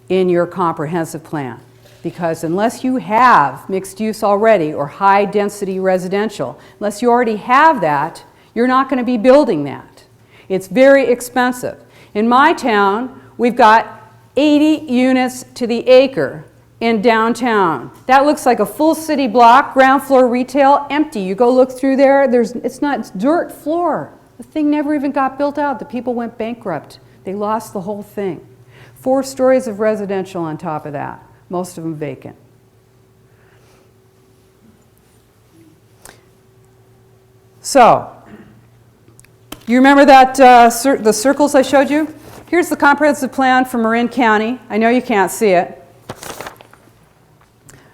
in your comprehensive plan. because unless you have mixed use already or high density residential, unless you already have that, you're not going to be building that. It's very expensive. In my town, we've got 80 units to the acre in downtown. That looks like a full city block, ground floor retail, empty. You go look through there, it's dirt floor. The thing never even got built out. The people went bankrupt. They lost the whole thing. 4 stories of residential on top of that, most of them vacant. So, you remember that the circles I showed you? Here's the comprehensive plan for Marin County. I know you can't see it.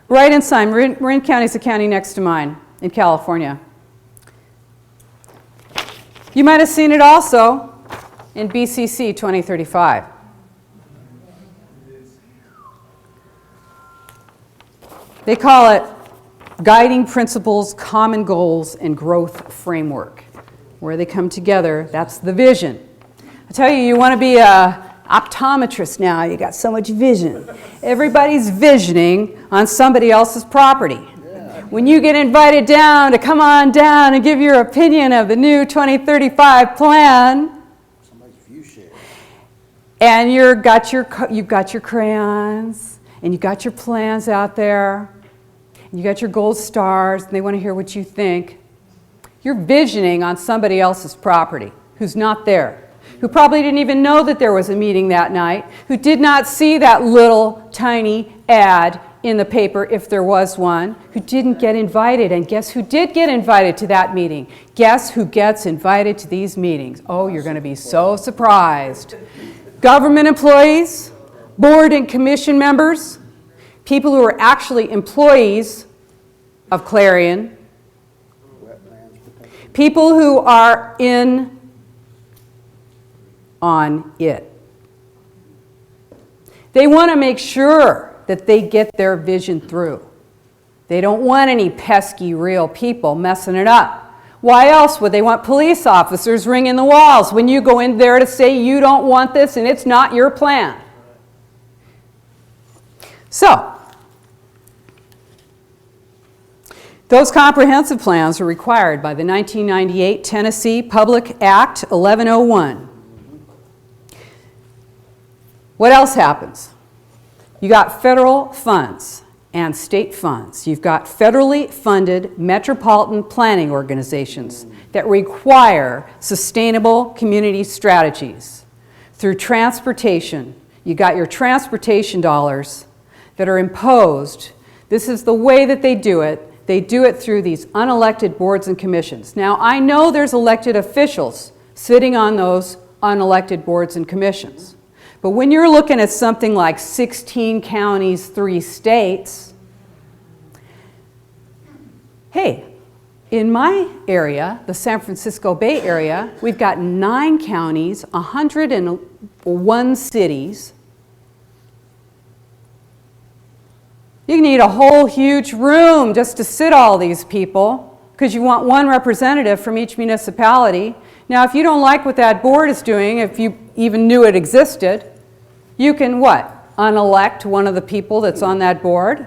Right inside, Marin County is the county next to mine in California. You might have seen it also in BCC 2035. They call it Guiding Principles, Common Goals, and Growth Framework. Where they come together, that's the vision. I tell you, you want to be an optometrist now, you got so much vision. Everybody's visioning on somebody else's property. When you get invited down to come on down and give your opinion of the new 2035 plan, and you've got your crayons, and you've got your plans out there, and you got your gold stars, and they want to hear what you think. You're visioning on somebody else's property who's not there, who probably didn't even know that there was a meeting that night, who did not see that little tiny ad in the paper if there was one, who didn't get invited. And guess who did get invited to that meeting? Guess who gets invited to these meetings? Oh, you're going to be so surprised. Government employees, board and commission members, people who are actually employees of Clarion, people who are in on it. They want to make sure that they get their vision through. They don't want any pesky real people messing it up. Why else would they want police officers ringing the walls when you go in there to say you don't want this and it's not your plan? So, those comprehensive plans were required by the 1998 Tennessee Public Act 1101. What else happens? You got federal funds and state funds. You've got federally funded metropolitan planning organizations that require sustainable community strategies. Through transportation, you got your transportation dollars that are imposed. This is the way that they do it. They do it through these unelected boards and commissions. Now, I know there's elected officials sitting on those unelected boards and commissions. But when you're looking at something like 16 counties, 3 states, hey, in my area, the San Francisco Bay Area, we've got 9 counties, 101 cities. You need a whole huge room just to sit all these people because you want one representative from each municipality. Now, if you don't like what that board is doing, if you even knew it existed, you can what? Unelect one of the people that's on that board?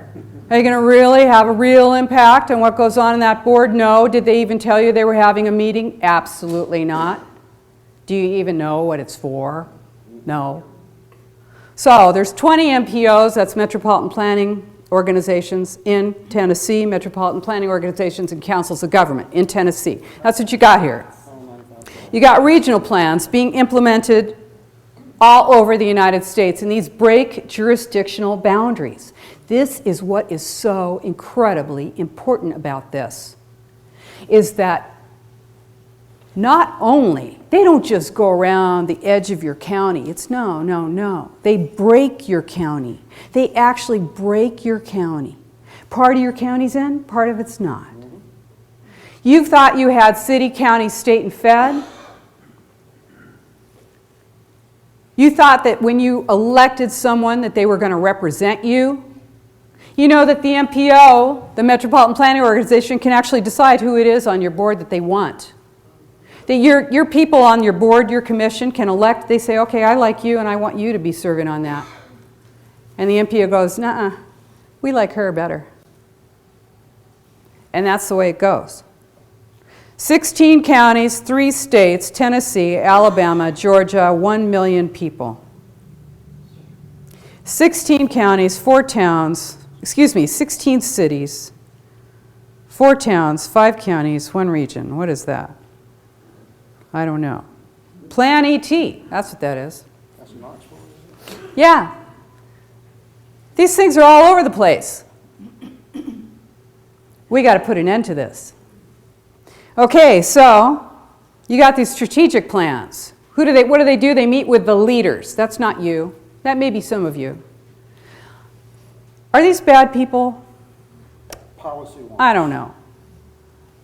Are you going to really have a real impact on what goes on in that board? No. Did they even tell you they were having a meeting? Absolutely not. Do you even know what it's for? No. So there's 20 MPOs, that's Metropolitan Planning Organizations in Tennessee, Metropolitan Planning Organizations and Councils of Government in Tennessee. That's what you got here. You got regional plans being implemented all over the United States, and these break jurisdictional boundaries. This is what is so incredibly important about this, is that not only, they don't just go around the edge of your county. It's no. They break your county. They actually break your county. Part of your county's in, part of it's not. You thought you had city, county, state, and fed. You thought that when you elected someone that they were going to represent you. You know that the MPO, the Metropolitan Planning Organization, can actually decide who it is on your board that they want. That your people on your board, your commission, can elect, they say, okay, I like you and I want you to be serving on that. And the MPO goes, nuh-uh, We like her better. And that's the way it goes. 16 counties, 3 states, Tennessee, Alabama, Georgia, 1 million people. 16 counties, 4 towns, 16 cities, 4 towns, 5 counties, 1 region. What is that? I don't know. Plan ET, that's what that is. That's Knoxville. Yeah. These things are all over the place. We got to put an end to this. Okay, so you got these strategic plans. What do they do? They meet with the leaders. That's not you. That may be some of you. Are these bad people? Policy one. I don't know.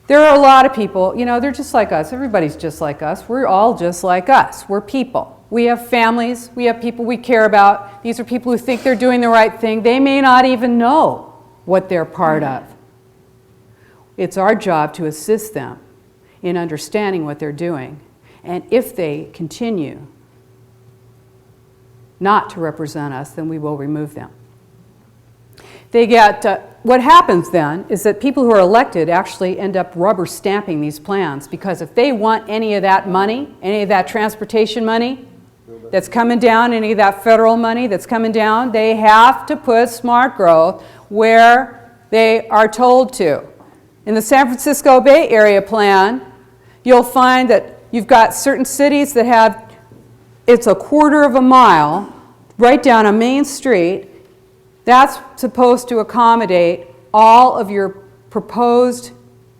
There are a lot of people, they're just like us. Everybody's just like us. We're all just like us. We're people. We have families. We have people we care about. These are people who think they're doing the right thing. They may not even know what they're part of. It's our job to assist them in understanding what they're doing. And if they continue not to represent us, then we will remove them. What happens then is that people who are elected actually end up rubber stamping these plans, because if they want any of that money, any of that transportation money that's coming down, any of that federal money that's coming down, they have to put smart growth where they are told to. In the San Francisco Bay Area plan, you'll find that you've got certain cities that have, it's a quarter of a mile right down a main street. That's supposed to accommodate all of your proposed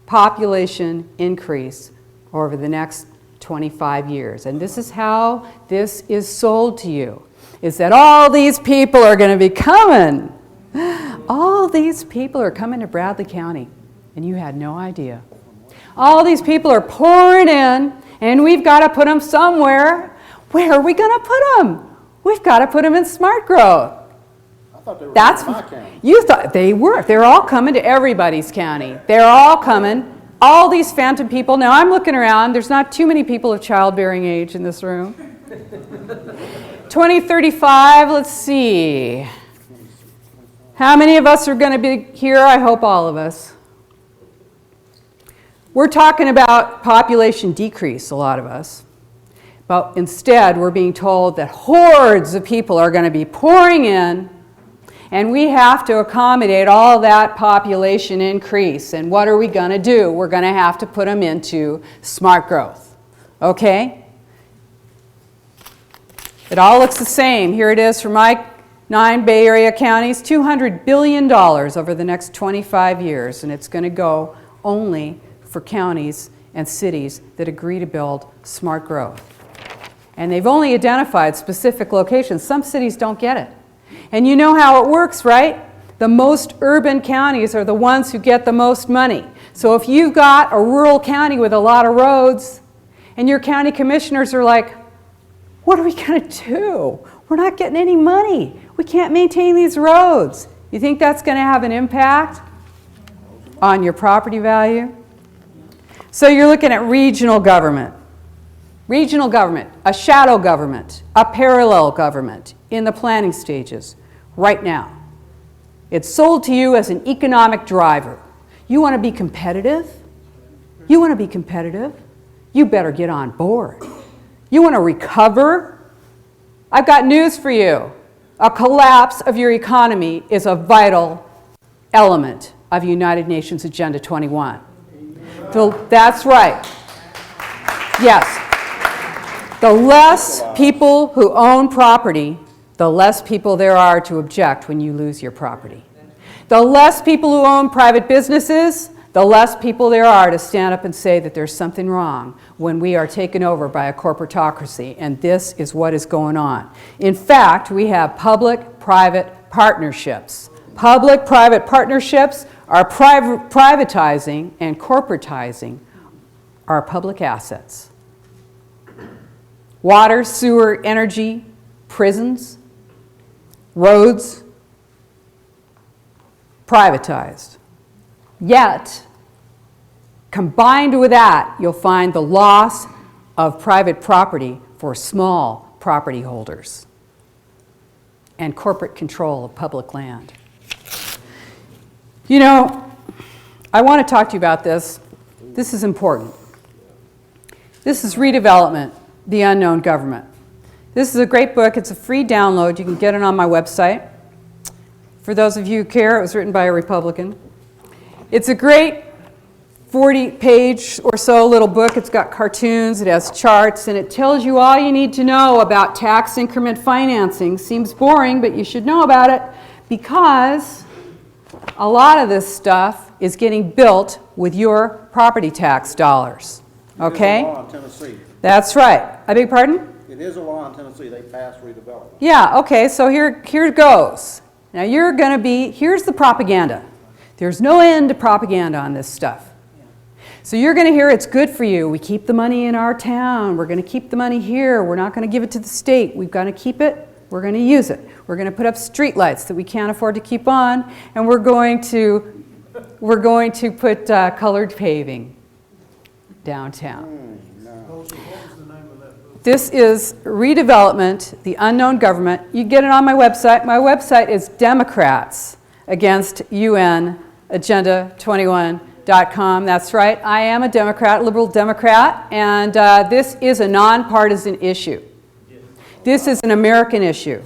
population increase over the next 25 years. And this is how this is sold to you, is that all these people are going to be coming. All these people are coming to Bradley County, and you had no idea. All these people are pouring in, and we've got to put them somewhere. Where are we going to put them? We've got to put them in smart growth. I thought they were That's in my county. You thought they were. They're all coming to everybody's county. They're all coming. All these phantom people. Now I'm looking around. There's not too many people of childbearing age in this room. 2035. Let's see. How many of us are going to be here? I hope all of us. We're talking about population decrease, a lot of us. But instead, we're being told that hordes of people are going to be pouring in, and we have to accommodate all that population increase. And what are we going to do? We're going to have to put them into smart growth. Okay? It all looks the same. Here it is for my 9 Bay Area counties, $200 billion over the next 25 years. And it's going to go only for counties and cities that agree to build smart growth. And they've only identified specific locations. Some cities don't get it. And you know how it works, right? The most urban counties are the ones who get the most money. So if you've got a rural county with a lot of roads, and your county commissioners are like, what are we going to do? We're not getting any money. We can't maintain these roads. You think that's going to have an impact on your property value? So you're looking at regional government. Regional government, a shadow government, a parallel government in the planning stages right now. It's sold to you as an economic driver. You want to be competitive? You want to be competitive? You better get on board. You want to recover? I've got news for you. A collapse of your economy is a vital element of United Nations Agenda 21. So that's right. Yes. The less people who own property, the less people there are to object when you lose your property. The less people who own private businesses, the less people there are to stand up and say that there's something wrong when we are taken over by a corporatocracy, and this is what is going on. In fact, we have public-private partnerships. Public-private partnerships are privatizing and corporatizing our public assets. Water, sewer, energy, prisons, roads, privatized. Yet, combined with that, you'll find the loss of private property for small property holders and corporate control of public land. You know, I want to talk to you about this. This is important. This is Redevelopment, the Unknown Government. This is a great book. It's a free download. You can get it on my website. For those of you who care, it was written by a Republican. It's a great 40-page or so little book. It's got cartoons, it has charts, and it tells you all you need to know about tax increment financing. Seems boring, but you should know about it because a lot of this stuff is getting built with your property tax dollars. Okay? It is a law in Tennessee. That's right. I beg your pardon? It is a law in Tennessee. They passed redevelopment. Yeah, okay, so here it goes. Now you're going to be, here's the propaganda. There's no end to propaganda on this stuff. So you're going to hear it's good for you. We keep the money in our town. We're going to keep the money here. We're not going to give it to the state. We've got to keep it. We're going to use it. We're going to put up street lights that we can't afford to keep on, and we're going to put colored paving downtown. This is Redevelopment, the Unknown Government. You get it on my website. My website is Democrats Against U.N. Agenda 21.com. That's right. I am a Democrat, liberal Democrat, and this is a nonpartisan issue. This is an American issue.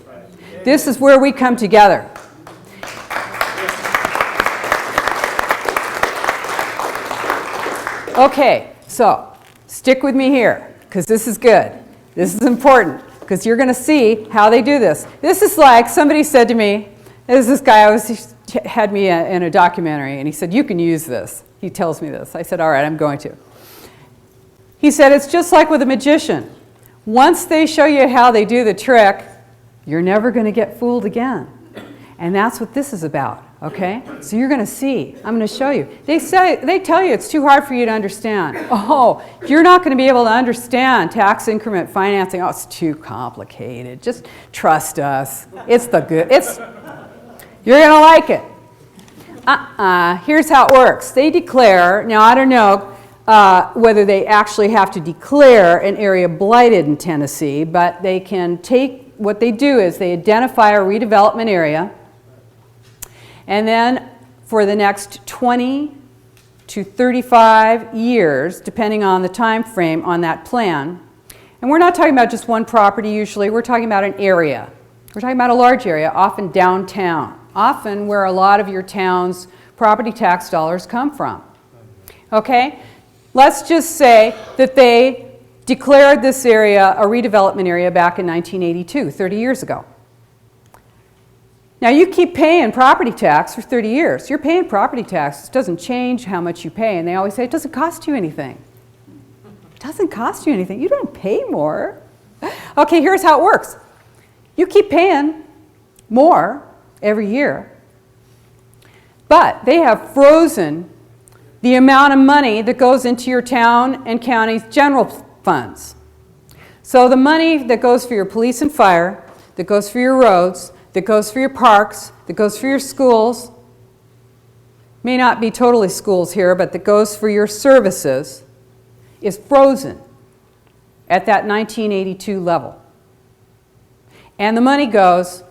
This is where we come together. Okay, so stick with me here, because this is good. This is important, because you're going to see how they do this. This is like somebody said to me, there's this guy he had me in a documentary, and he said, you can use this. He tells me this. I said, all right, I'm going to. He said, it's just like with a magician. Once they show you how they do the trick, you're never going to get fooled again. And that's what this is about, okay? So you're going to see. I'm going to show you. They tell you it's too hard for you to understand. Oh, you're not going to be able to understand tax increment financing. Oh, it's too complicated. Just trust us. It's the good. You're going to like it. Here's how it works. They declare, now I don't know whether they actually have to declare an area blighted in Tennessee, but they can take, what they do is they identify a redevelopment area, and then for the next 20 to 35 years, depending on the time frame on that plan, and we're not talking about just one property usually, we're talking about an area. We're talking about a large area, often downtown, often where a lot of your town's property tax dollars come from. Okay? Let's just say that they declared this area a redevelopment area back in 1982, 30 years ago. Now you keep paying property tax for 30 years. You're paying property tax. It doesn't change how much you pay. And they always say, it doesn't cost you anything. It doesn't cost you anything. You don't pay more. Okay, here's how it works. You keep paying more every year, but they have frozen the amount of money that goes into your town and county's general funds. So the money that goes for your police and fire, that goes for your roads, that goes for your parks, that goes for your schools, may not be totally schools here, but that goes for your services, is frozen at that 1982 level. And the money goes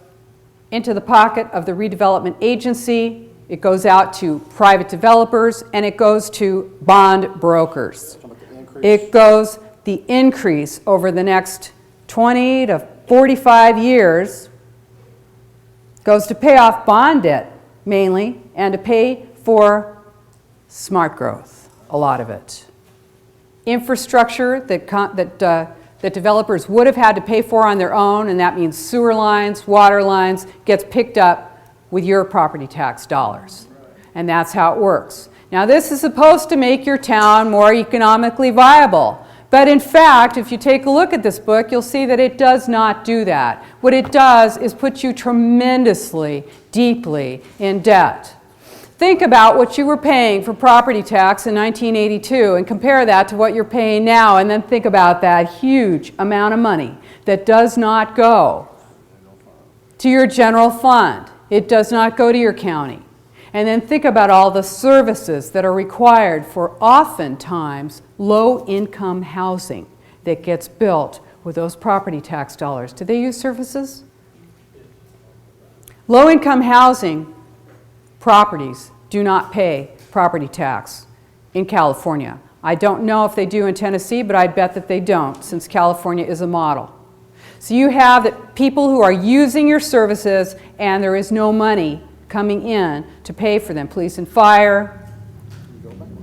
into the pocket of the redevelopment agency, it goes out to private developers, and it goes to bond brokers. It goes, the increase over the next 20 to 45 years goes to pay off bond debt mainly, and to pay for smart growth, a lot of it. Infrastructure that developers would have had to pay for on their own, and that means sewer lines, water lines, gets picked up with your property tax dollars. And that's how it works. Now this is supposed to make your town more economically viable. But in fact, if you take a look at this book, you'll see that it does not do that. What it does is put you tremendously, deeply in debt. Think about what you were paying for property tax in 1982 and compare that to what you're paying now, and then think about that huge amount of money that does not go to your general fund. It does not go to your county. And then think about all the services that are required for oftentimes low-income housing that gets built with those property tax dollars. Do they use services? Low-income housing properties do not pay property tax in California. I don't know if they do in Tennessee, but I bet that they don't, since California is a model. So you have that people who are using your services and there is no money coming in to pay for them. Police and fire,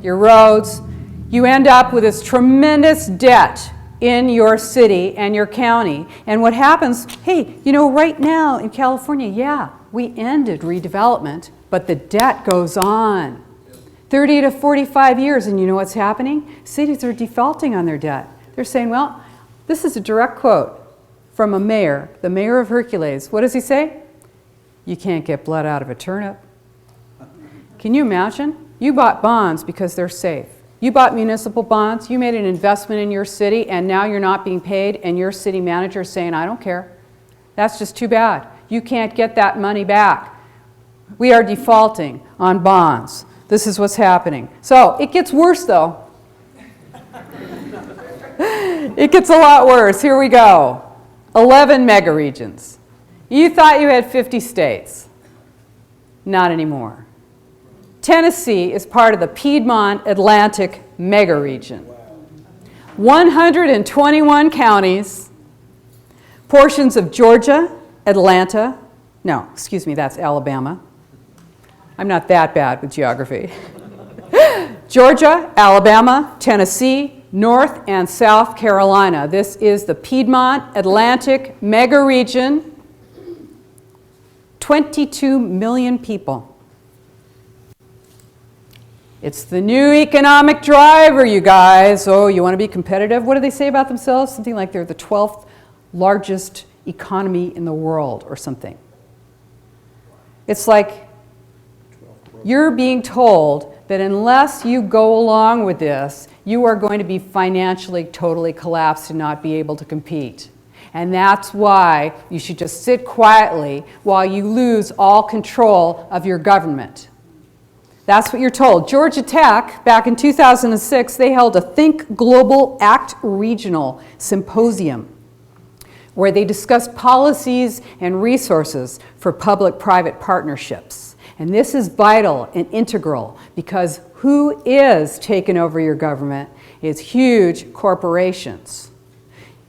your roads. You end up with this tremendous debt in your city and your county. And what happens, hey, you know, right now in California, yeah, we ended redevelopment, but the debt goes on. 30 to 45 years, and you know what's happening? Cities are defaulting on their debt. They're saying, well, this is a direct quote from a mayor, the mayor of Hercules. What does he say? You can't get blood out of a turnip. Can you imagine? You bought bonds because they're safe. You bought municipal bonds, you made an investment in your city, and now you're not being paid, and your city manager is saying, I don't care. That's just too bad. You can't get that money back. We are defaulting on bonds. This is what's happening. So it gets worse, though. It gets a lot worse. Here we go. 11 megaregions. You thought you had 50 states. Not anymore. Tennessee is part of the Piedmont Atlantic megaregion. 121 counties, portions of Georgia, Atlanta, no, excuse me, that's Alabama. I'm not that bad with geography. Georgia, Alabama, Tennessee, North and South Carolina. This is the Piedmont Atlantic megaregion. 22 million people. It's the new economic driver, you guys. Oh, you want to be competitive? What do they say about themselves? Something like they're the 12th largest economy in the world or something. It's like you're being told that unless you go along with this, you are going to be financially totally collapsed and not be able to compete. And that's why you should just sit quietly while you lose all control of your government. That's what you're told. Georgia Tech, back in 2006, they held a Think Global, Act Regional symposium where they discussed policies and resources for public-private partnerships. And this is vital and integral because who is taking over your government is huge corporations.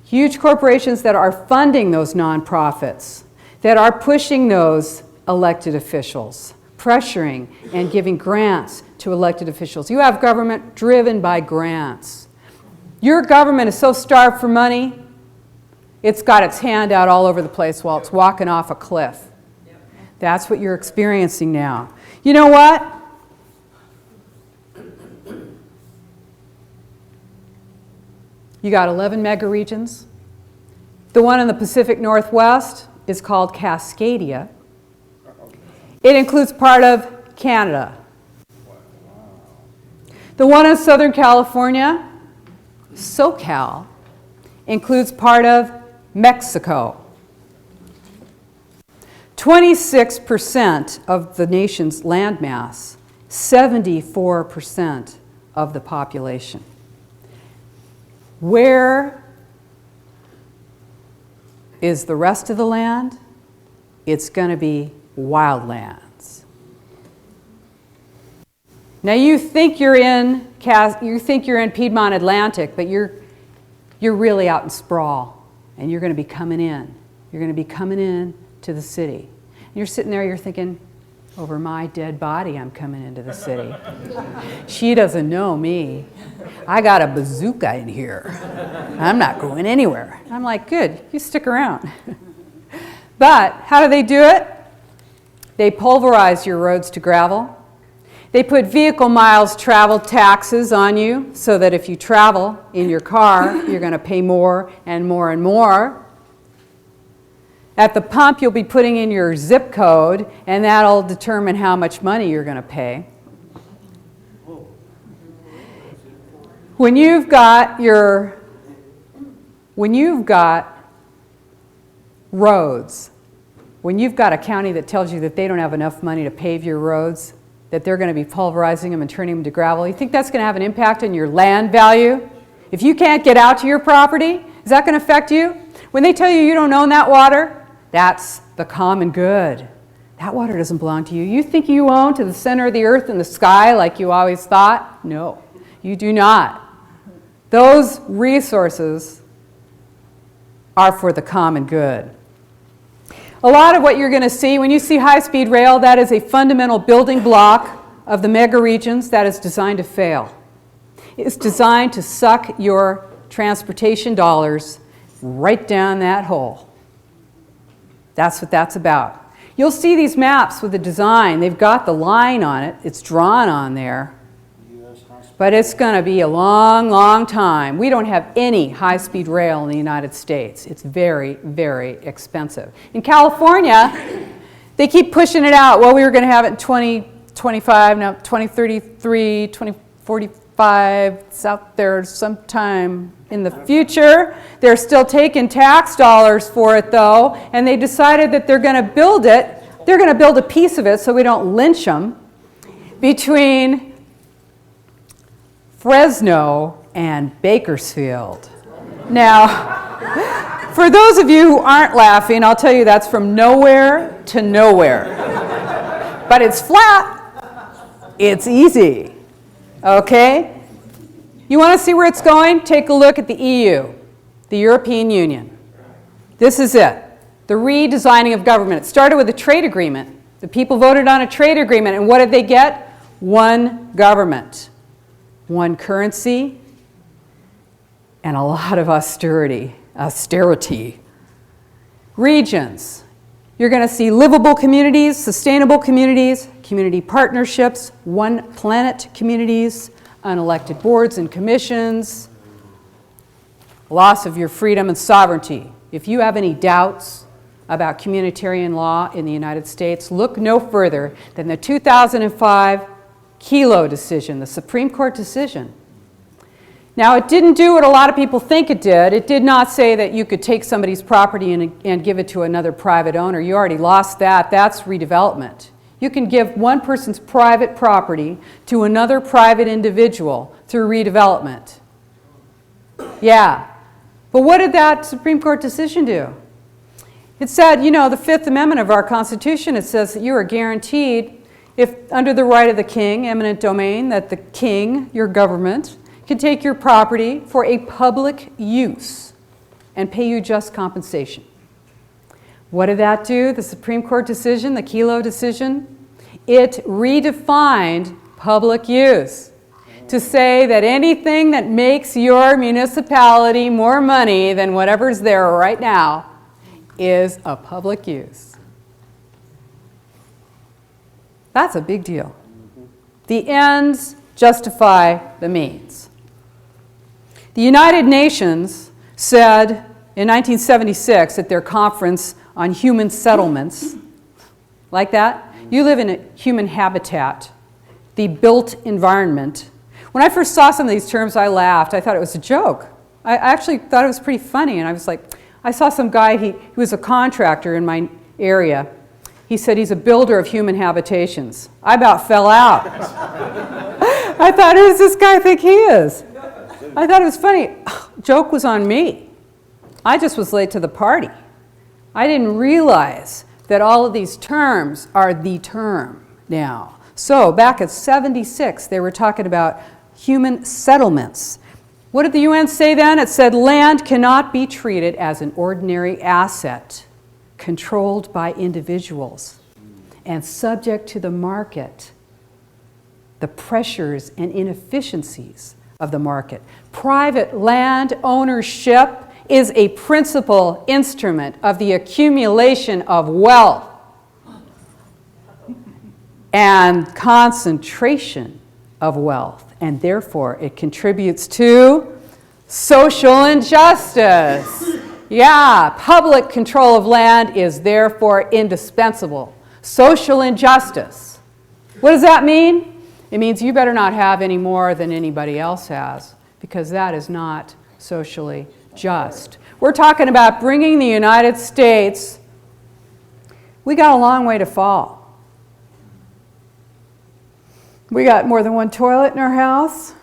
Huge corporations that are funding those nonprofits, that are pushing those elected officials, pressuring and giving grants to elected officials. You have government driven by grants. Your government is so starved for money, it's got its hand out all over the place while it's walking off a cliff. That's what you're experiencing now. You know what? You got 11 megaregions. The one in the Pacific Northwest is called Cascadia. It includes part of Canada. The one in Southern California, SoCal, includes part of Mexico. 26% of the nation's landmass, 74% of the population. Where is the rest of the land? It's going to be wildlands. Now you think you're in Piedmont Atlantic, but you're really out in sprawl, and you're going to be coming in. You're going to be coming in to the city. And you're sitting there, you're thinking, over my dead body, I'm coming into the city. She doesn't know me. I got a bazooka in here. I'm not going anywhere. I'm like, good, you stick around. But how do they do it? They pulverize your roads to gravel. They put vehicle miles traveled taxes on you so that if you travel in your car, you're going to pay more and more and more. At the pump, you'll be putting in your zip code, and that'll determine how much money you're going to pay. When you've got roads, when you've got a county that tells you that they don't have enough money to pave your roads, that they're going to be pulverizing them and turning them to gravel, you think that's going to have an impact on your land value? If you can't get out to your property, is that going to affect you? When they tell you you don't own that water, that's the common good. That water doesn't belong to you. You think you own to the center of the earth and the sky like you always thought? No, you do not. Those resources are for the common good. A lot of what you're going to see, when you see high-speed rail, that is a fundamental building block of the mega regions that is designed to fail. It's designed to suck your transportation dollars right down that hole. That's what that's about. You'll see these maps with the design. They've got the line on it. It's drawn on there. But it's going to be a long, long time. We don't have any high-speed rail in the United States. It's very, very expensive. In California, they keep pushing it out. Well, we were going to have it in 2025, now 2033, 2045. It's out there sometime in the future. They're still taking tax dollars for it, though, and they decided that they're going to build it. They're going to build a piece of it so we don't lynch them between Fresno and Bakersfield. Now, for those of you who aren't laughing, I'll tell you that's from nowhere to nowhere. But it's flat. It's easy. Okay? You want to see where it's going? Take a look at the EU, the European Union. This is it. The redesigning of government. It started with a trade agreement. The people voted on a trade agreement, and what did they get? One government. One currency, and a lot of austerity. Regions. You're going to see livable communities, sustainable communities, community partnerships, one planet communities, unelected boards and commissions, loss of your freedom and sovereignty. If you have any doubts about communitarian law in the United States, look no further than the 2005 Kelo decision, the Supreme Court decision. Now, it didn't do what a lot of people think it did. It did not say that you could take somebody's property and give it to another private owner. You already lost that. That's redevelopment. You can give one person's private property to another private individual through redevelopment. Yeah. But what did that Supreme Court decision do? It said, you know, the Fifth Amendment of our Constitution, it says that you are guaranteed, if under the right of the king, eminent domain, that the king, your government, can take your property for a public use and pay you just compensation. What did that do? The Supreme Court decision, the Kelo decision, it redefined public use to say that anything that makes your municipality more money than whatever's there right now is a public use. That's a big deal. The ends justify the means. The United Nations said in 1976 at their conference on human settlements, like that, you live in a human habitat, the built environment. When I first saw some of these terms, I laughed. I thought it was a joke. I actually thought it was pretty funny, and I was like, I saw some guy, he was a contractor in my area. He said he's a builder of human habitations. I about fell out. I thought, who does this guy think he is? I thought it was funny. Joke was on me. I just was late to the party. I didn't realize that all of these terms are the term now. So back at 76, they were talking about human settlements. What did the UN say then? It said land cannot be treated as an ordinary asset controlled by individuals and subject to the market, the pressures and inefficiencies of the market. Private land ownership is a principal instrument of the accumulation of wealth and concentration of wealth, and therefore it contributes to social injustice. Yeah, public control of land is therefore indispensable. Social injustice. What does that mean? It means you better not have any more than anybody else has, because that is not socially just. We're talking about bringing the United States, we got a long way to fall. We got more than one toilet in our house.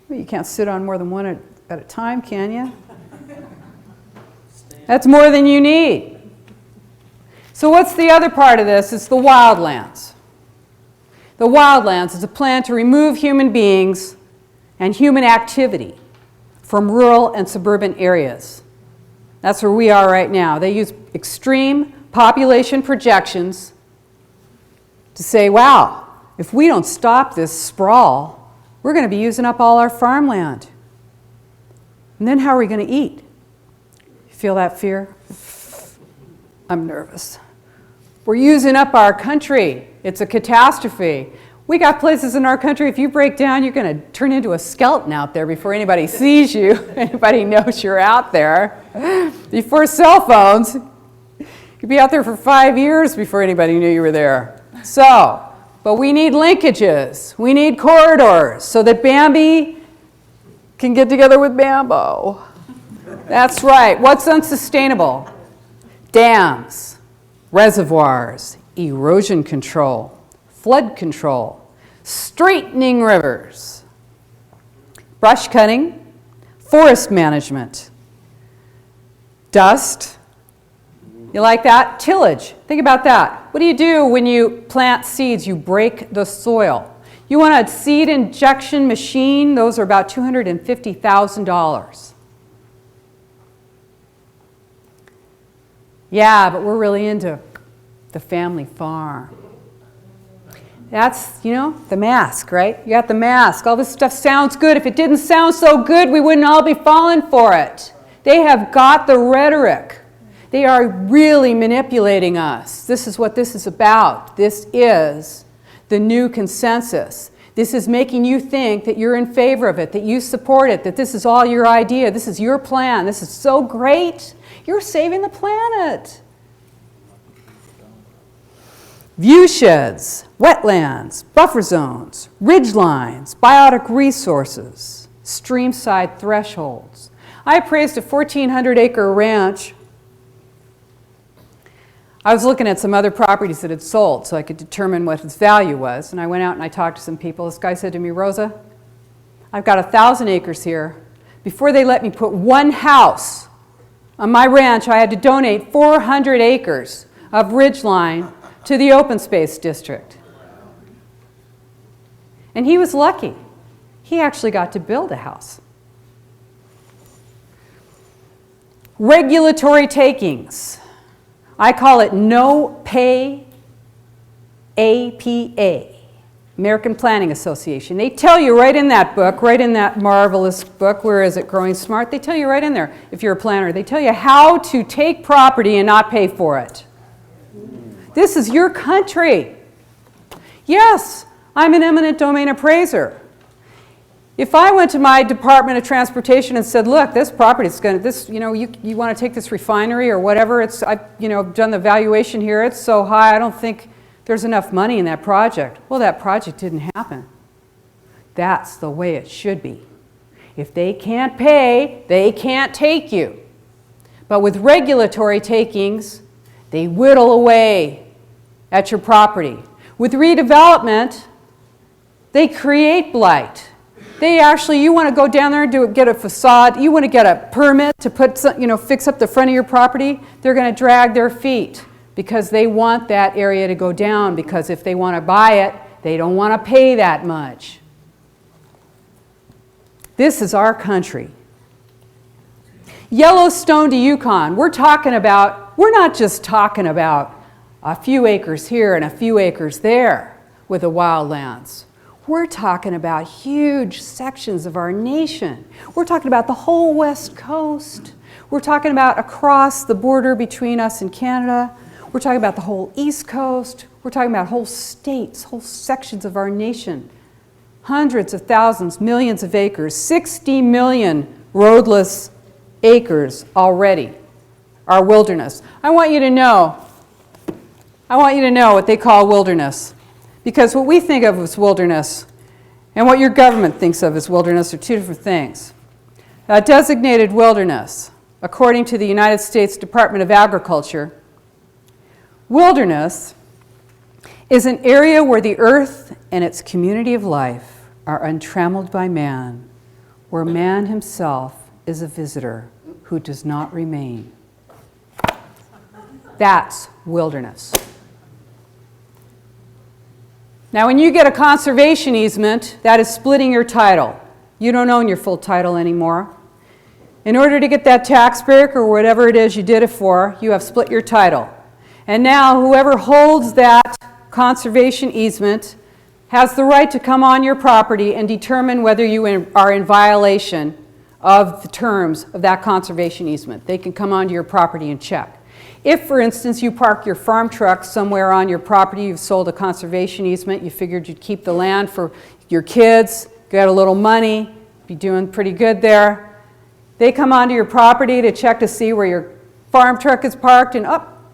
Well, you can't sit on more than one at a time, can you? That's more than you need. So what's the other part of this? It's the Wildlands. The Wildlands is a plan to remove human beings and human activity from rural and suburban areas. That's where we are right now. They use extreme population projections to say, wow, if we don't stop this sprawl, we're going to be using up all our farmland. And then how are we going to eat? You feel that fear? I'm nervous. We're using up our country. It's a catastrophe. We got places in our country, if you break down, you're going to turn into a skeleton out there before anybody sees you, anybody knows you're out there. Before cell phones, you'd be out there for 5 years before anybody knew you were there. So, but we need linkages. We need corridors so that Bambi can get together with Bambo. That's right. What's unsustainable? Dams, reservoirs, erosion control, flood control, straightening rivers, brush cutting, forest management, dust. You like that? Tillage. Think about that. What do you do when you plant seeds? You break the soil. You want a seed injection machine? Those are about $250,000. Yeah, but we're really into the family farm. That's, you know, the mask, right? You got the mask. All this stuff sounds good. If it didn't sound so good, we wouldn't all be falling for it. They have got the rhetoric. They are really manipulating us. This is what this is about. This is the new consensus. This is making you think that you're in favor of it, that you support it, that this is all your idea, this is your plan, this is so great. You're saving the planet. Viewsheds, wetlands, buffer zones, ridge lines, biotic resources, streamside thresholds. I appraised a 1,400-acre ranch. I was looking at some other properties that had sold so I could determine what its value was. And I went out and I talked to some people. This guy said to me, Rosa, I've got 1,000 acres here. Before they let me put one house on my ranch, I had to donate 400 acres of ridgeline to the open space district. And he was lucky. He actually got to build a house. Regulatory takings. I call it no pay APA, American Planning Association. They tell you right in that book, right in that marvelous book, where is it, Growing Smart? They tell you right in there, if you're a planner, they tell you how to take property and not pay for it. This is your country. Yes, I'm an eminent domain appraiser. If I went to my Department of Transportation and said, look, this property is going to, you want to take this refinery or whatever, I've done the valuation here, it's so high, I don't think there's enough money in that project. Well, that project didn't happen. That's the way it should be. If they can't pay, they can't take you. But with regulatory takings, they whittle away at your property. With redevelopment, they create blight. They actually, you want to go down there and get a facade, you want to get a permit to put some, fix up the front of your property, they're going to drag their feet because they want that area to go down, because if they want to buy it, they don't want to pay that much. This is our country. Yellowstone to Yukon, we're not just talking about a few acres here and a few acres there with the wildlands. We're talking about huge sections of our nation. We're talking about the whole West Coast. We're talking about across the border between us and Canada. We're talking about the whole East Coast. We're talking about whole states, whole sections of our nation. Hundreds of thousands, millions of acres, 60 million roadless acres already are wilderness. I want you to know what they call wilderness. Because what we think of as wilderness and what your government thinks of as wilderness are two different things. Designated wilderness, according to the United States Department of Agriculture, wilderness is an area where the earth and its community of life are untrammeled by man, where man himself is a visitor who does not remain. That's wilderness. Now, when you get a conservation easement, that is splitting your title. You don't own your full title anymore. In order to get that tax break or whatever it is you did it for, you have split your title. And now whoever holds that conservation easement has the right to come on your property and determine whether you are in violation of the terms of that conservation easement. They can come onto your property and check. If, for instance, you park your farm truck somewhere on your property, you've sold a conservation easement, you figured you'd keep the land for your kids, got a little money, be doing pretty good there. They come onto your property to check to see where your farm truck is parked, and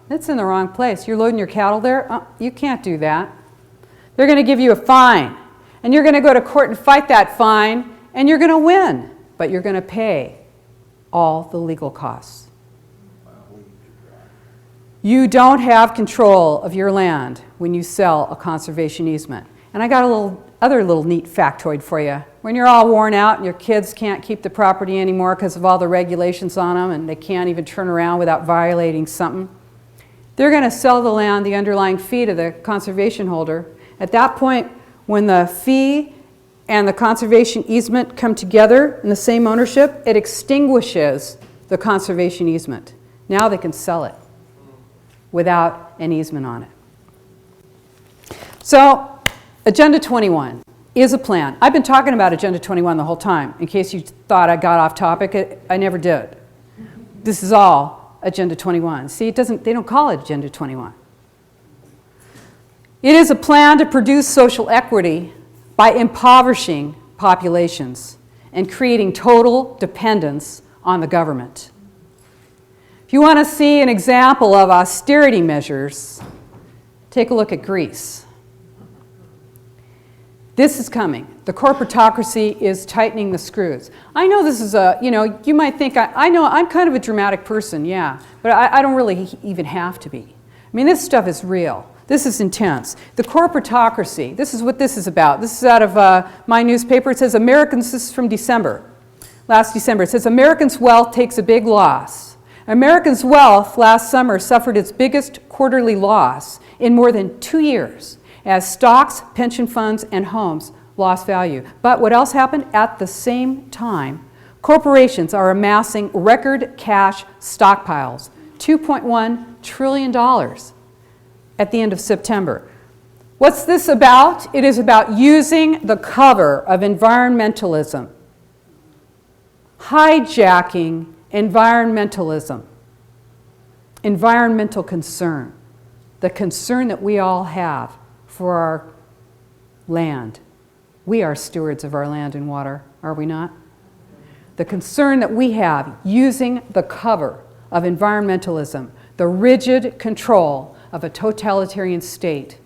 it's in the wrong place. You're loading your cattle there? You can't do that. They're going to give you a fine, and you're going to go to court and fight that fine, and you're going to win, but you're going to pay all the legal costs. You don't have control of your land when you sell a conservation easement. And I got a other little neat factoid for you. When you're all worn out and your kids can't keep the property anymore because of all the regulations on them and they can't even turn around without violating something, they're going to sell the land, the underlying fee, to the conservation holder. At that point, when the fee and the conservation easement come together in the same ownership, it extinguishes the conservation easement. Now they can sell it without an easement on it. So, Agenda 21 is a plan. I've been talking about Agenda 21 the whole time. In case you thought I got off topic, I never did. This is all Agenda 21. See, they don't call it Agenda 21. It is a plan to produce social equity by impoverishing populations and creating total dependence on the government. If you want to see an example of austerity measures, take a look at Greece. This is coming. The corporatocracy is tightening the screws. I know this is you might think, I know I'm kind of a dramatic person, yeah, but I don't really even have to be. I mean, this stuff is real. This is intense. The corporatocracy, this is what this is about. This is out of my newspaper. It says, this is from last December. It says, Americans' wealth takes a big loss. Americans' wealth last summer suffered its biggest quarterly loss in more than 2 years as stocks, pension funds, and homes lost value. But what else happened? At the same time, corporations are amassing record cash stockpiles, $2.1 trillion at the end of September. What's this about? It is about using the cover of environmentalism, hijacking environmentalism, environmental concern, the concern that we all have for our land. We are stewards of our land and water, are we not? The concern that we have using the cover of environmentalism, the rigid control of a totalitarian state,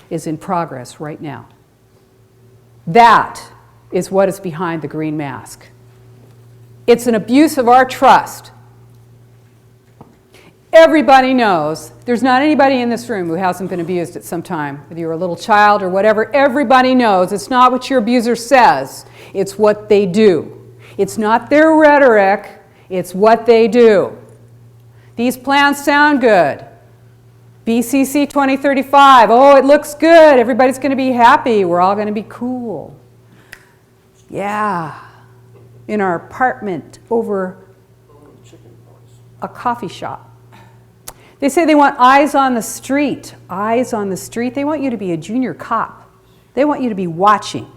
is in progress right now. That is what is behind the green mask. It's an abuse of our trust. Everybody knows, there's not anybody in this room who hasn't been abused at some time, whether you're a little child or whatever. Everybody knows it's not what your abuser says, it's what they do. It's not their rhetoric, it's what they do. These plans sound good. BCC 2035, oh, it looks good, everybody's going to be happy, we're all going to be cool. Yeah. In our apartment over a coffee shop. They say they want eyes on the street. Eyes on the street. They want you to be a junior cop. They want you to be watching.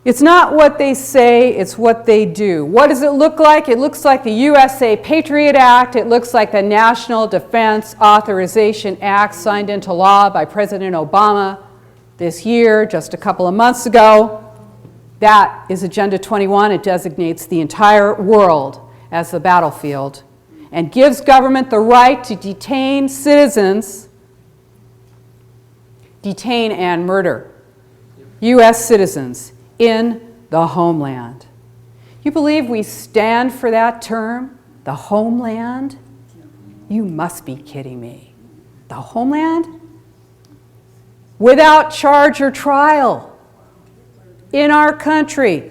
It's not what they say, it's what they do. What does it look like? It looks like the USA Patriot Act. It looks like the National Defense Authorization Act signed into law by President Obama this year, just a couple of months ago. That is Agenda 21. It designates the entire world as the battlefield and gives government the right to detain citizens, detain and murder U.S. citizens in the homeland. You believe we stand for that term, the homeland? You must be kidding me. The homeland? Without charge or trial in our country.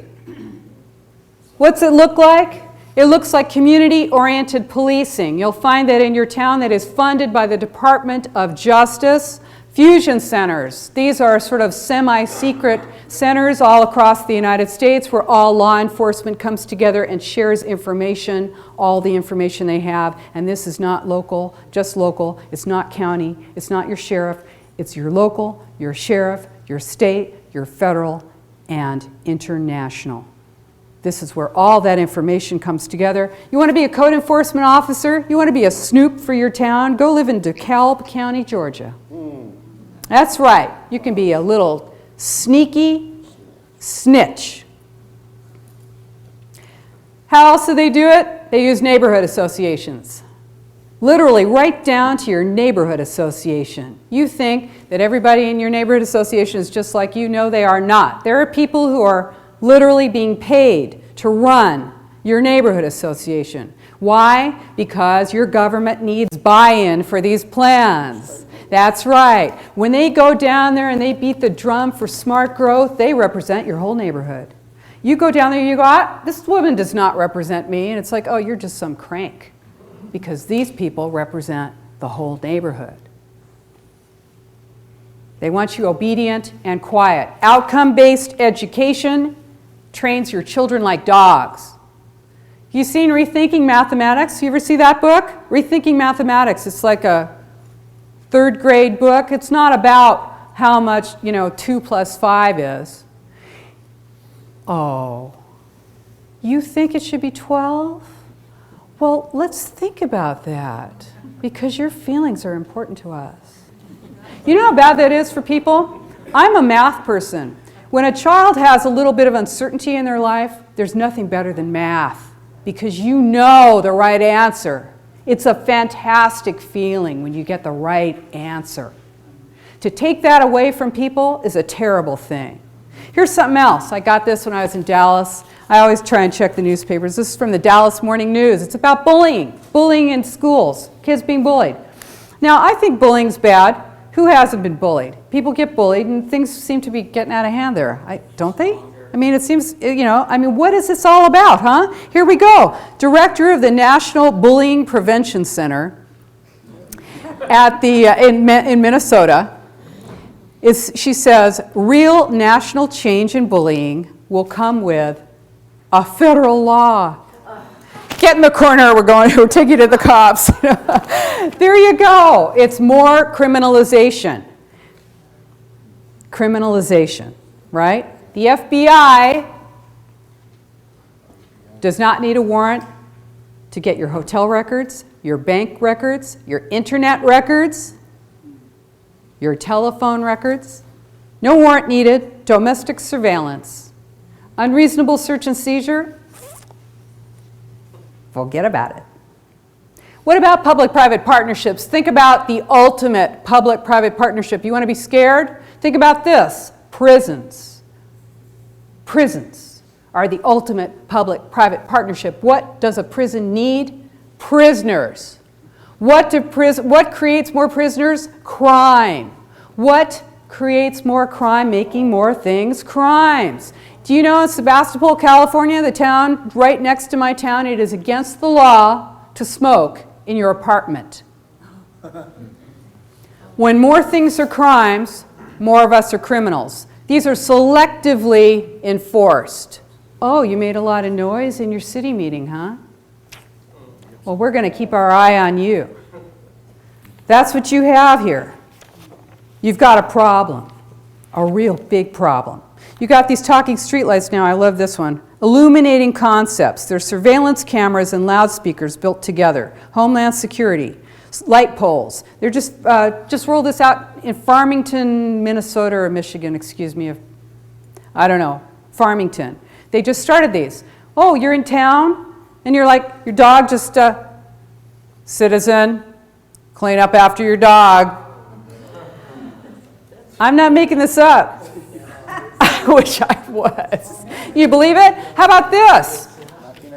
What's it look like? It looks like community-oriented policing. You'll find that in your town that is funded by the Department of Justice. Fusion centers. These are sort of semi-secret centers all across the United States where all law enforcement comes together and shares information, all the information they have. And this is not local, just local. It's not county. It's not your sheriff. It's your local, your sheriff, your state, your federal, and international. This is where all that information comes together. You want to be a code enforcement officer? You want to be a snoop for your town? Go live in DeKalb County, Georgia. That's right. You can be a little sneaky snitch. How else do they do it? They use neighborhood associations. Literally, right down to your neighborhood association. You think that everybody in your neighborhood association is just like you. No, they are not. There are people who are literally being paid to run your neighborhood association. Why? Because your government needs buy-in for these plans. That's right. When they go down there and they beat the drum for smart growth, they represent your whole neighborhood. You go down there and you go, this woman does not represent me. And it's like, oh, you're just some crank. Because these people represent the whole neighborhood. They want you obedient and quiet. Outcome-based education trains your children like dogs. You seen Rethinking Mathematics? You ever see that book? Rethinking Mathematics. It's like a third grade book. It's not about how much, 2 plus 5 is. Oh, you think it should be 12? Well, let's think about that, because your feelings are important to us. You know how bad that is for people? I'm a math person. When a child has a little bit of uncertainty in their life, there's nothing better than math, because you know the right answer. It's a fantastic feeling when you get the right answer. To take that away from people is a terrible thing. Here's something else. I got this when I was in Dallas. I always try and check the newspapers. This is from the Dallas Morning News. It's about bullying. Bullying in schools. Kids being bullied. Now, I think bullying's bad. Who hasn't been bullied? People get bullied and things seem to be getting out of hand there. Don't they? I mean, it seems, what is this all about, huh? Here we go. Director of the National Bullying Prevention Center at in Minnesota, she says, real national change in bullying will come with a federal law. Get in the corner, we're taking you to the cops. There you go. It's more criminalization. Criminalization, right? The FBI does not need a warrant to get your hotel records, your bank records, your internet records, your telephone records. No warrant needed. Domestic surveillance. Unreasonable search and seizure? Forget about it. What about public-private partnerships? Think about the ultimate public-private partnership. You want to be scared? Think about this. Prisons. Prisons are the ultimate public-private partnership. What does a prison need? Prisoners. What creates more prisoners? Crime. What creates more crime? Making more things crimes. Do you know in Sebastopol, California, the town right next to my town, it is against the law to smoke in your apartment. When more things are crimes, more of us are criminals. These are selectively enforced. Oh, you made a lot of noise in your city meeting, huh? Well, we're going to keep our eye on you. That's what you have here. You've got a problem, a real big problem. You got these talking streetlights now. I love this one. Illuminating concepts. They're surveillance cameras and loudspeakers built together. Homeland Security. Light poles. They're just rolled this out in Farmington, Minnesota, or Michigan, excuse me. I don't know. Farmington. They just started these. Oh, you're in town? And you're like, your dog just, citizen, clean up after your dog. I'm not making this up. I wish I was. You believe it? How about this?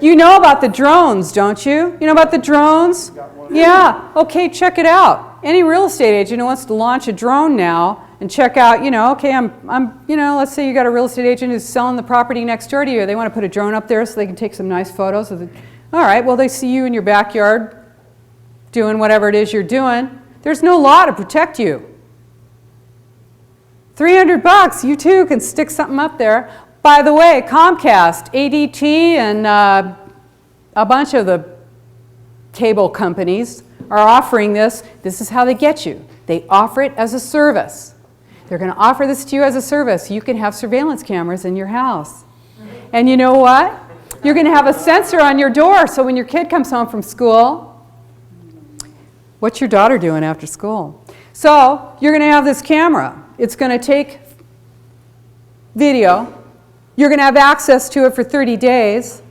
You know about the drones, don't you? You know about the drones? Yeah. Okay, check it out. Any real estate agent who wants to launch a drone now and check out, okay, let's say you got a real estate agent who's selling the property next door to you. They want to put a drone up there so they can take some nice photos of All right, well, they see you in your backyard doing whatever it is you're doing. There's no law to protect you. $300, you too can stick something up there. By the way, Comcast, ADT, and a bunch of the cable companies are offering this. This is how they get you. They offer it as a service. They're going to offer this to you as a service. You can have surveillance cameras in your house. And you know what? You're going to have a sensor on your door, so when your kid comes home from school, what's your daughter doing after school? So you're going to have this camera. It's going to take video. You're going to have access to it for 30 days,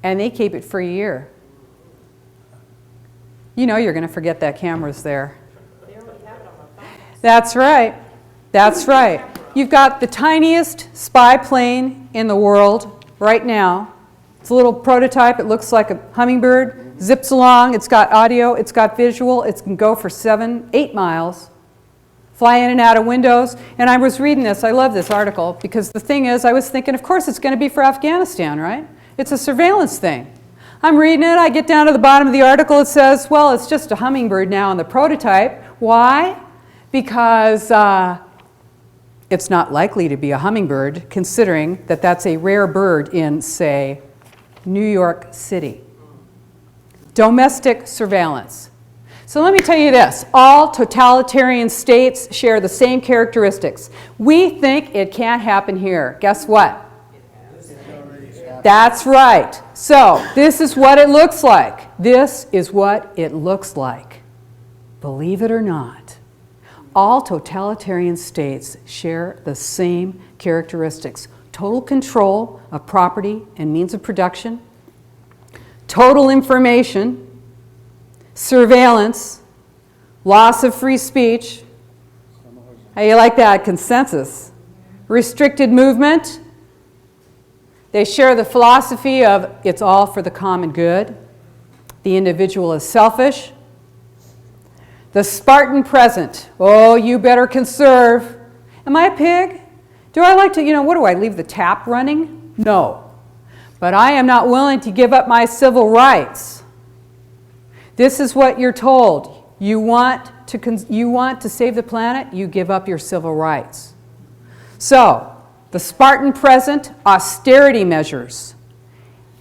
and they keep it for a year. You know you're going to forget that camera's there. That's right. That's right. You've got the tiniest spy plane in the world right now. It's a little prototype. It looks like a hummingbird. Zips along. It's got audio. It's got visual. It can go for 7-8 miles. Fly in and out of windows. And I was reading this. I love this article because the thing is, I was thinking, of course, it's going to be for Afghanistan, right? It's a surveillance thing. I'm reading it. I get down to the bottom of the article. It says, well, it's just a hummingbird now in the prototype. Why? Because it's not likely to be a hummingbird, considering that that's a rare bird in, say, New York City. Domestic surveillance. So let me tell you this. All totalitarian states share the same characteristics. We think it can't happen here. Guess what? That's right. So this is what it looks like. This is what it looks like. Believe it or not, all totalitarian states share the same characteristics. Total control of property and means of production, total information, surveillance, loss of free speech. How you like that? Consensus. Restricted movement. They share the philosophy of it's all for the common good. The individual is selfish. The Spartan present. Oh, you better conserve. Am I a pig? Do I like to, what do I leave the tap running? No. But I am not willing to give up my civil rights. This is what you're told. You want to save the planet, you give up your civil rights. So, the Spartan present, austerity measures.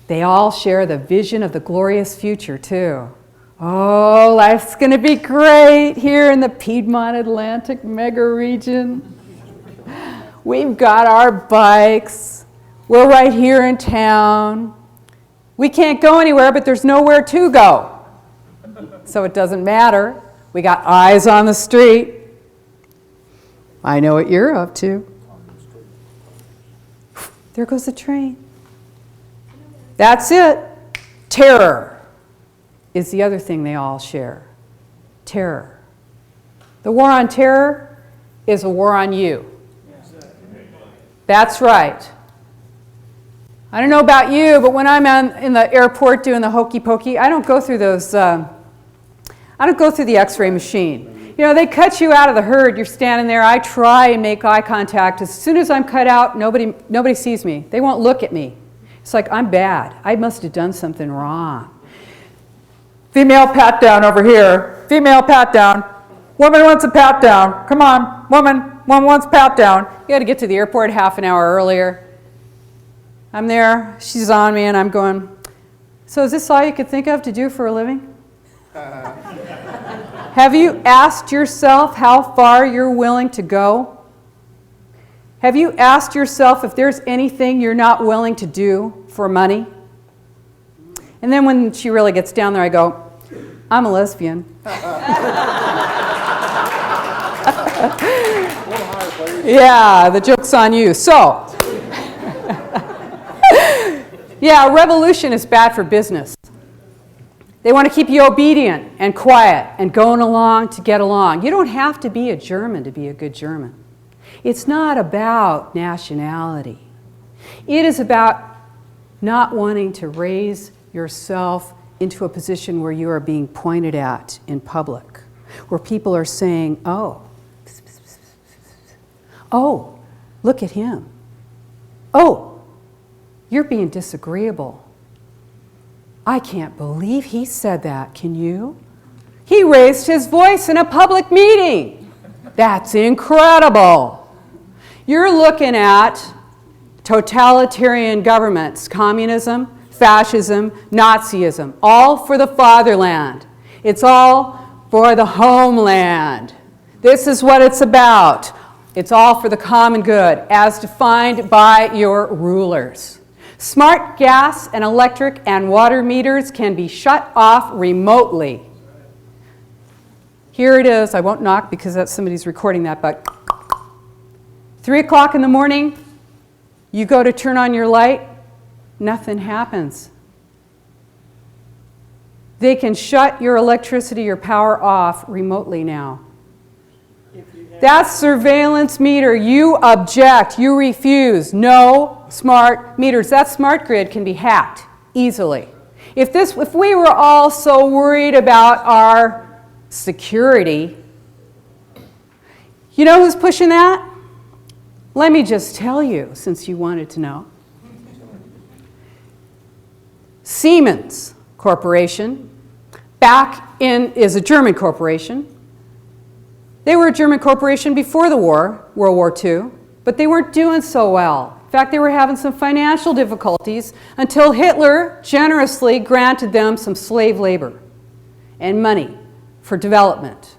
They all share the vision of the glorious future, too. Oh, life's going to be great here in the Piedmont Atlantic mega region. We've got our bikes. We're right here in town. We can't go anywhere, but there's nowhere to go. So it doesn't matter. We got eyes on the street. I know what you're up to. There goes the train. That's it. Terror is the other thing they all share. Terror. The war on terror is a war on you. That's right. I don't know about you, but when I'm in the airport doing the hokey pokey, I don't go through those. I don't go through the X-ray machine. They cut you out of the herd. You're standing there. I try and make eye contact. As soon as I'm cut out, nobody sees me. They won't look at me. It's like I'm bad. I must have done something wrong. Female pat down over here. Female pat down. Woman wants a pat down. Come on, woman. Woman wants a pat down. You got to get to the airport half an hour earlier. I'm there. She's on me, and I'm going, so is this all you could think of to do for a living? Have you asked yourself how far you're willing to go? Have you asked yourself if there's anything you're not willing to do for money? And then when she really gets down there, I go, I'm a lesbian. Yeah, the joke's on you. So, yeah, a revolution is bad for business. They want to keep you obedient and quiet and going along to get along. You don't have to be a German to be a good German. It's not about nationality. It is about not wanting to raise yourself into a position where you are being pointed at in public, where people are saying, oh, look at him. Oh, you're being disagreeable. I can't believe he said that, can you? He raised his voice in a public meeting. That's incredible. You're looking at totalitarian governments, communism, fascism, Nazism, all for the fatherland. It's all for the homeland. This is what it's about. It's all for the common good, as defined by your rulers. Smart gas and electric and water meters can be shut off remotely. Here it is. I won't knock because somebody's recording that, but 3 o'clock in the morning, you go to turn on your light, nothing happens. They can shut your electricity or power off remotely now. That's surveillance meter. You object. You refuse. No smart meters. That smart grid can be hacked easily. If we were all so worried about our security, you know who's pushing that? Let me just tell you, since you wanted to know. Siemens Corporation is a German corporation. They were a German corporation before the war, World War II, but they weren't doing so well. In fact, they were having some financial difficulties until Hitler generously granted them some slave labor and money for development.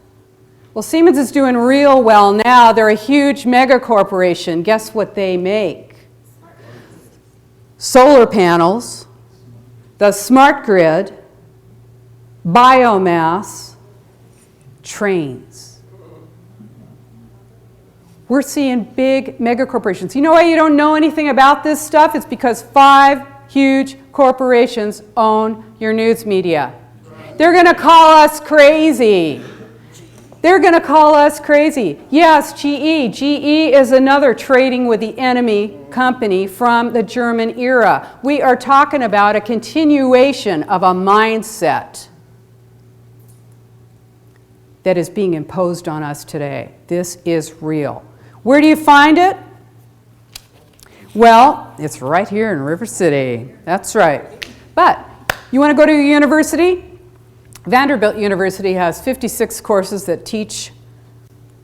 Well, Siemens is doing real well now. They're a huge mega corporation. Guess what they make? Solar panels, the smart grid, biomass, trains. We're seeing big mega corporations. You know why you don't know anything about this stuff? It's because 5 huge corporations own your news media. They're going to call us crazy. They're going to call us crazy. Yes, GE. GE is another trading with the enemy company from the German era. We are talking about a continuation of a mindset that is being imposed on us today. This is real. Where do you find it? Well, it's right here in River City. That's right. But you want to go to a university? Vanderbilt University has 56 courses that teach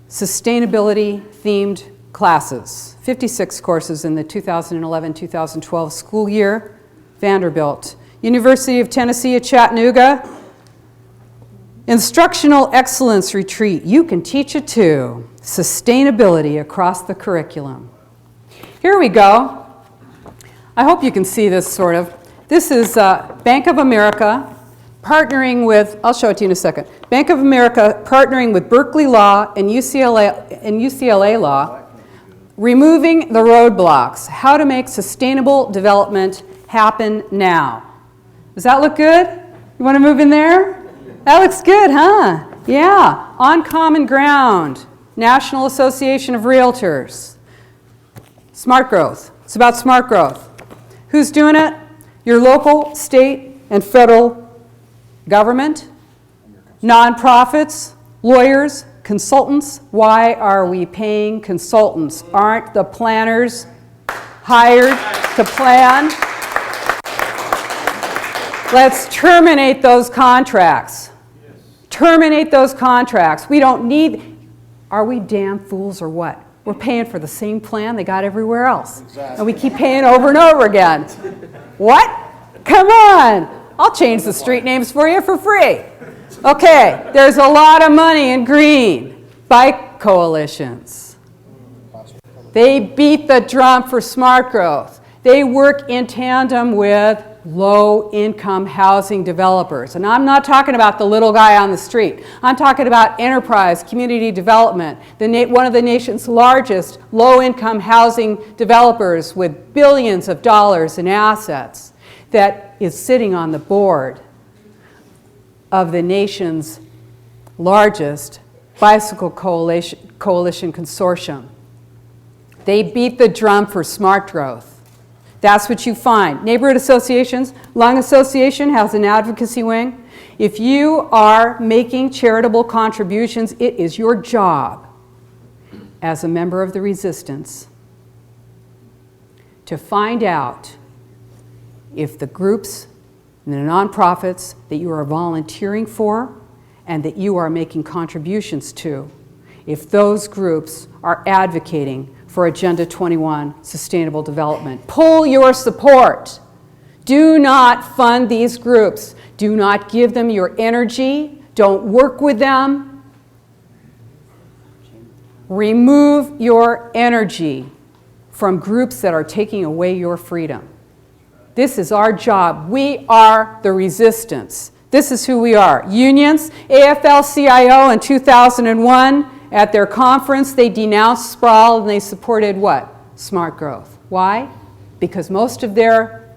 sustainability-themed classes. 56 courses in the 2011-2012 school year. Vanderbilt. University of Tennessee at Chattanooga. Instructional Excellence Retreat. You can teach it too. Sustainability across the curriculum. Here we go. I hope you can see this sort of. This is Bank of America partnering with, I'll show it to you in a second. Bank of America partnering with Berkeley Law and UCLA Law, removing the roadblocks. How to make sustainable development happen now. Does that look good? You want to move in there? That looks good, huh? Yeah. On Common Ground, National Association of Realtors. Smart growth. It's about smart growth. Who's doing it? Your local, state, and federal government, nonprofits, lawyers, consultants. Why are we paying consultants? Aren't the planners hired to plan? Let's terminate those contracts. Terminate those contracts. We don't need, are we damn fools or what? We're paying for the same plan they got everywhere else. Exactly. And we keep paying over and over again. What? Come on. I'll change the street names for you for free. Okay, there's a lot of money in green. Bike coalitions. They beat the drum for smart growth. They work in tandem with low-income housing developers. And I'm not talking about the little guy on the street. I'm talking about enterprise, community development, one of the nation's largest low-income housing developers with billions of dollars in assets that is sitting on the board of the nation's largest bicycle coalition consortium. They beat the drum for smart growth. That's what you find. Neighborhood associations, Lung Association has an advocacy wing. If you are making charitable contributions, it is your job as a member of the resistance to find out if the groups and the nonprofits that you are volunteering for and that you are making contributions to, if those groups are advocating for Agenda 21 sustainable development. Pull your support. Do not fund these groups. Do not give them your energy. Don't work with them. Remove your energy from groups that are taking away your freedom. This is our job. We are the resistance. This is who we are. Unions, AFL-CIO in 2001, at their conference, they denounced sprawl and they supported what? Smart growth. Why? Because most of their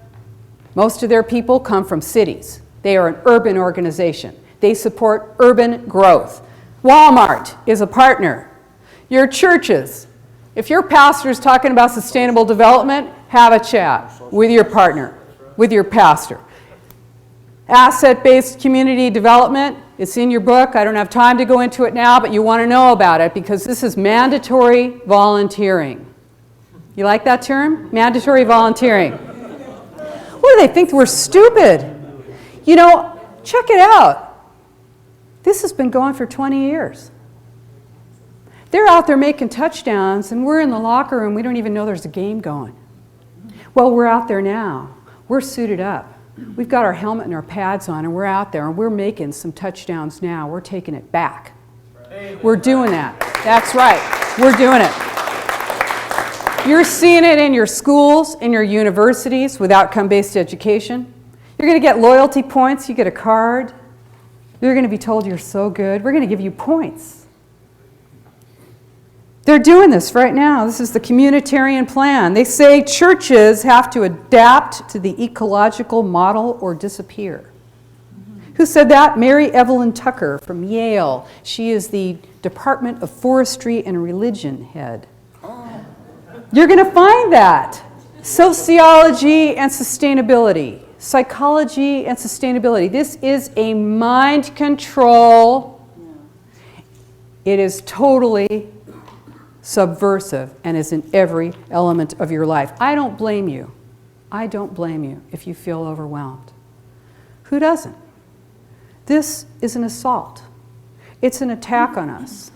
people come from cities. They are an urban organization. They support urban growth. Walmart is a partner. Your churches, if your pastor is talking about sustainable development, have a chat with your partner, with your pastor. Asset-based community development, it's in your book. I don't have time to go into it now, but you want to know about it because this is mandatory volunteering. You like that term? Mandatory volunteering. What do they think? We're stupid. You know, check it out. This has been going for 20 years. They're out there making touchdowns, and we're in the locker room. We don't even know there's a game going. Well, we're out there now. We're suited up. We've got our helmet and our pads on, and we're out there, and we're making some touchdowns now. We're taking it back. We're doing that. That's right. We're doing it. You're seeing it in your schools, in your universities with outcome-based education. You're going to get loyalty points. You get a card. You're going to be told you're so good. We're going to give you points. They're doing this right now. This is the Communitarian plan. They say churches have to adapt to the ecological model or disappear. Who said that? Mary Evelyn Tucker from Yale. She is the Department of Forestry and Religion head. You're going to find that. Sociology and sustainability. Psychology and sustainability. This is a mind control. It is totally subversive and is in every element of your life. I don't blame you. I don't blame you if you feel overwhelmed. Who doesn't? This is an assault. It's an attack on us.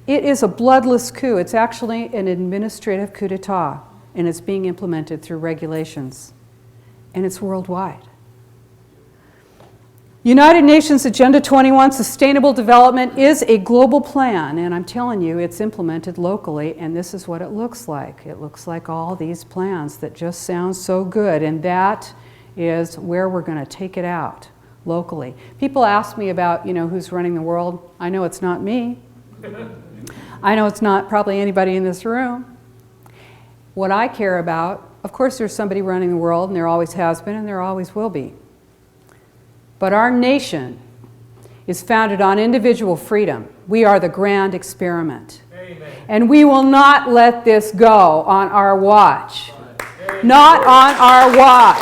It is a bloodless coup. It's actually an administrative coup d'etat, and it's being implemented through regulations, and it's worldwide. United Nations Agenda 21 Sustainable Development is a global plan, and I'm telling you, it's implemented locally, and this is what it looks like. It looks like all these plans that just sound so good, and that is where we're going to take it out, locally. People ask me about, who's running the world. I know it's not me. I know it's not probably anybody in this room. What I care about, of course there's somebody running the world, and there always has been, and there always will be. But our nation is founded on individual freedom. We are the grand experiment. Amen. And we will not let this go on our watch. Amen. Not on our watch.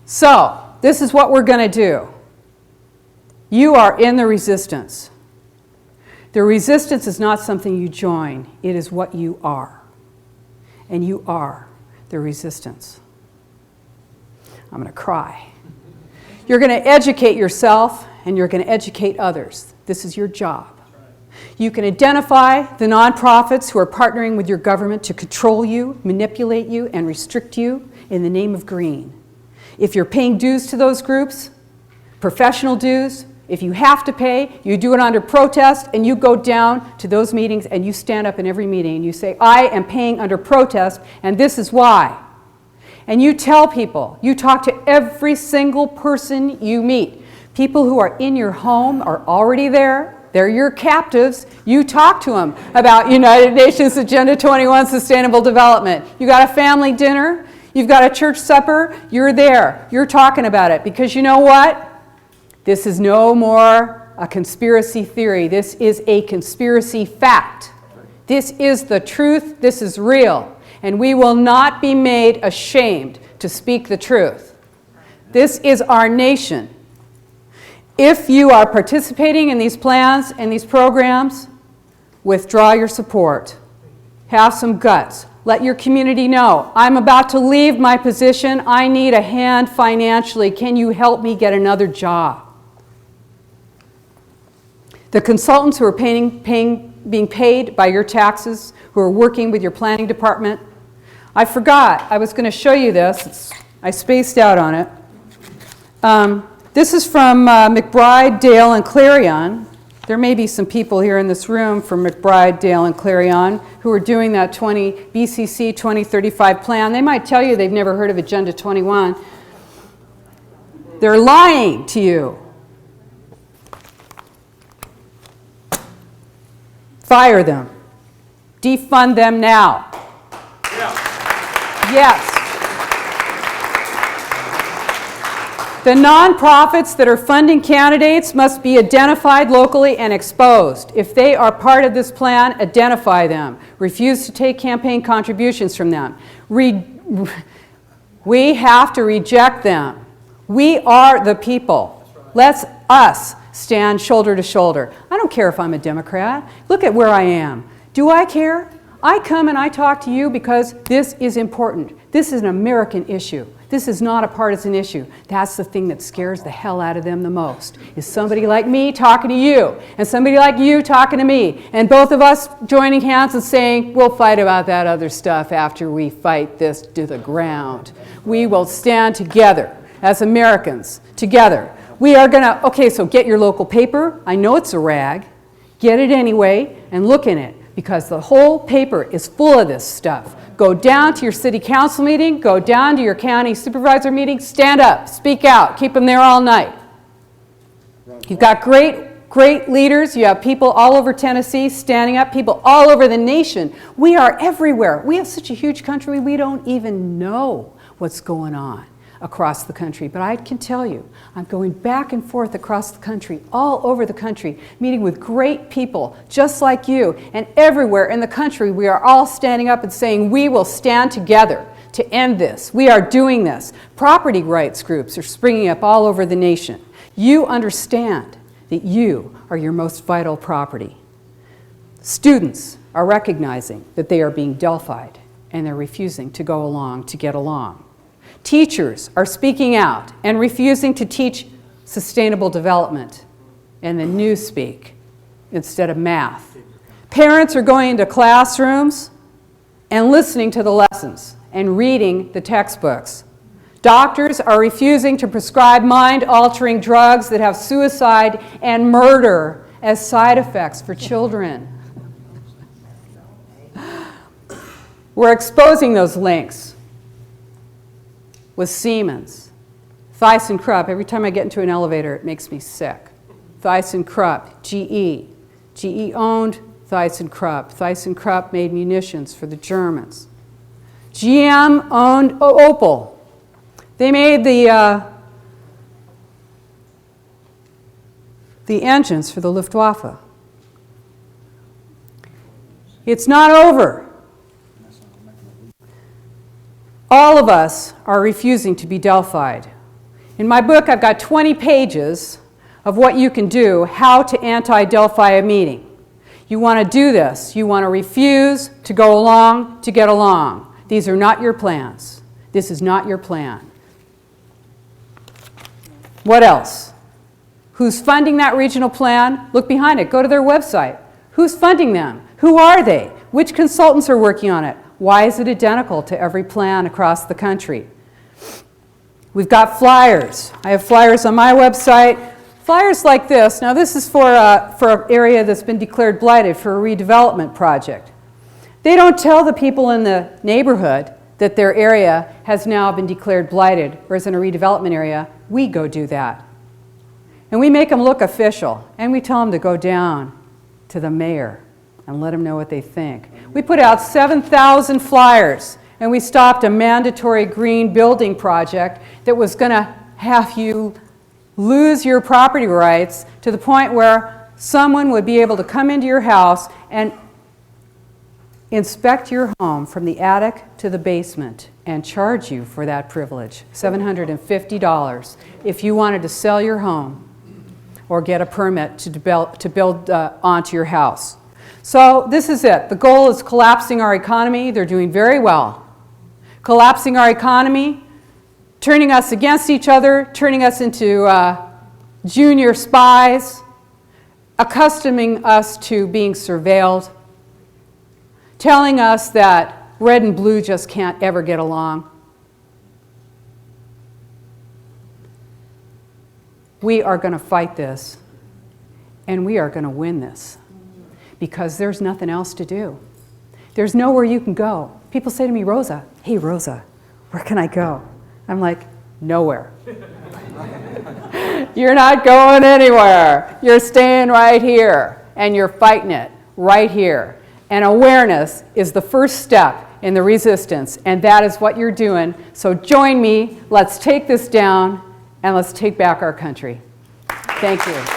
So, this is what we're going to do. You are in the resistance. The resistance is not something you join. It is what you are. And you are the resistance. I'm going to cry. You're going to educate yourself and you're going to educate others. This is your job. You can identify the nonprofits who are partnering with your government to control you, manipulate you, and restrict you in the name of green. If you're paying dues to those groups, professional dues, if you have to pay, you do it under protest, and you go down to those meetings and you stand up in every meeting and you say, I am paying under protest, and this is why. And you tell people, you talk to every single person you meet. People who are in your home are already there. They're your captives. You talk to them about United Nations Agenda 21 Sustainable Development. You got a family dinner, you've got a church supper, you're there. You're talking about it because you know what? This is no more a conspiracy theory. This is a conspiracy fact. This is the truth. This is real. And we will not be made ashamed to speak the truth. This is our nation. If you are participating in these plans and these programs, withdraw your support. Have some guts. Let your community know, I'm about to leave my position. I need a hand financially. Can you help me get another job? The consultants who are being paid by your taxes, who are working with your planning department. I forgot, I was going to show you this. I spaced out on it. This is from McBride, Dale, and Clarion. There may be some people here in this room from McBride, Dale, and Clarion who are doing that BCC 2035 plan. They might tell you they've never heard of Agenda 21. They're lying to you. Fire them. Defund them now. Yes. The nonprofits that are funding candidates must be identified locally and exposed. If they are part of this plan, identify them. Refuse to take campaign contributions from them. We have to reject them. We are the people. Let's us stand shoulder to shoulder. I don't care if I'm a Democrat. Look at where I am. Do I care? I come and I talk to you because this is important. This is an American issue. This is not a partisan issue. That's the thing that scares the hell out of them the most, is somebody like me talking to you, and somebody like you talking to me, and both of us joining hands and saying, we'll fight about that other stuff after we fight this to the ground. We will stand together as Americans, together. We are gonna, okay, so get your local paper. I know it's a rag. Get it anyway and look in it, because the whole paper is full of this stuff. Go down to your city council meeting, go down to your county supervisor meeting, stand up, speak out, keep them there all night. You've got great leaders. You have people all over Tennessee standing up, people all over the nation. We are everywhere. We have such a huge country, we don't even know what's going on across the country. But I can tell you, I'm going back and forth across the country, all over the country, meeting with great people just like you. And everywhere in the country, we are all standing up and saying, we will stand together to end this. We are doing this. Property rights groups are springing up all over the nation. You understand that you are your most vital property. Students are recognizing that they are being Delphied, and they're refusing to go along to get along. Teachers are speaking out and refusing to teach sustainable development and the new speak instead of math. Parents are going into classrooms and listening to the lessons and reading the textbooks. Doctors are refusing to prescribe mind-altering drugs that have suicide and murder as side effects for children. We're exposing those links with Siemens. ThyssenKrupp, every time I get into an elevator, it makes me sick. ThyssenKrupp, GE. GE owned ThyssenKrupp. ThyssenKrupp made munitions for the Germans. GM owned Opel. They made the engines for the Luftwaffe. It's not over. All of us are refusing to be Delphied. In my book, I've got 20 pages of what you can do, how to anti-Delphi a meeting. You want to do this. You want to refuse to go along to get along. These are not your plans. This is not your plan. What else? Who's funding that regional plan? Look behind it. Go to their website. Who's funding them? Who are they? Which consultants are working on it? Why is it identical to every plan across the country? We've got flyers. I have flyers on my website. Flyers like this. Now this is for an area that's been declared blighted for a redevelopment project. They don't tell the people in the neighborhood that their area has now been declared blighted or is in a redevelopment area. We go do that. And we make them look official. And we tell them to go down to the mayor and let them know what they think. We put out 7,000 flyers, and we stopped a mandatory green building project that was going to have you lose your property rights to the point where someone would be able to come into your house and inspect your home from the attic to the basement and charge you for that privilege, $750, if you wanted to sell your home or get a permit to build onto your house. So this is it. The goal is collapsing our economy. They're doing very well. Collapsing our economy, turning us against each other, turning us into junior spies, accustoming us to being surveilled, telling us that red and blue just can't ever get along. We are going to fight this, and we are going to win this, because there's nothing else to do. There's nowhere you can go. People say to me, Rosa, hey Rosa, where can I go? I'm like, nowhere. You're not going anywhere. You're staying right here, and you're fighting it right here. And awareness is the first step in the resistance, and that is what you're doing. So join me, let's take this down, and let's take back our country. Thank you.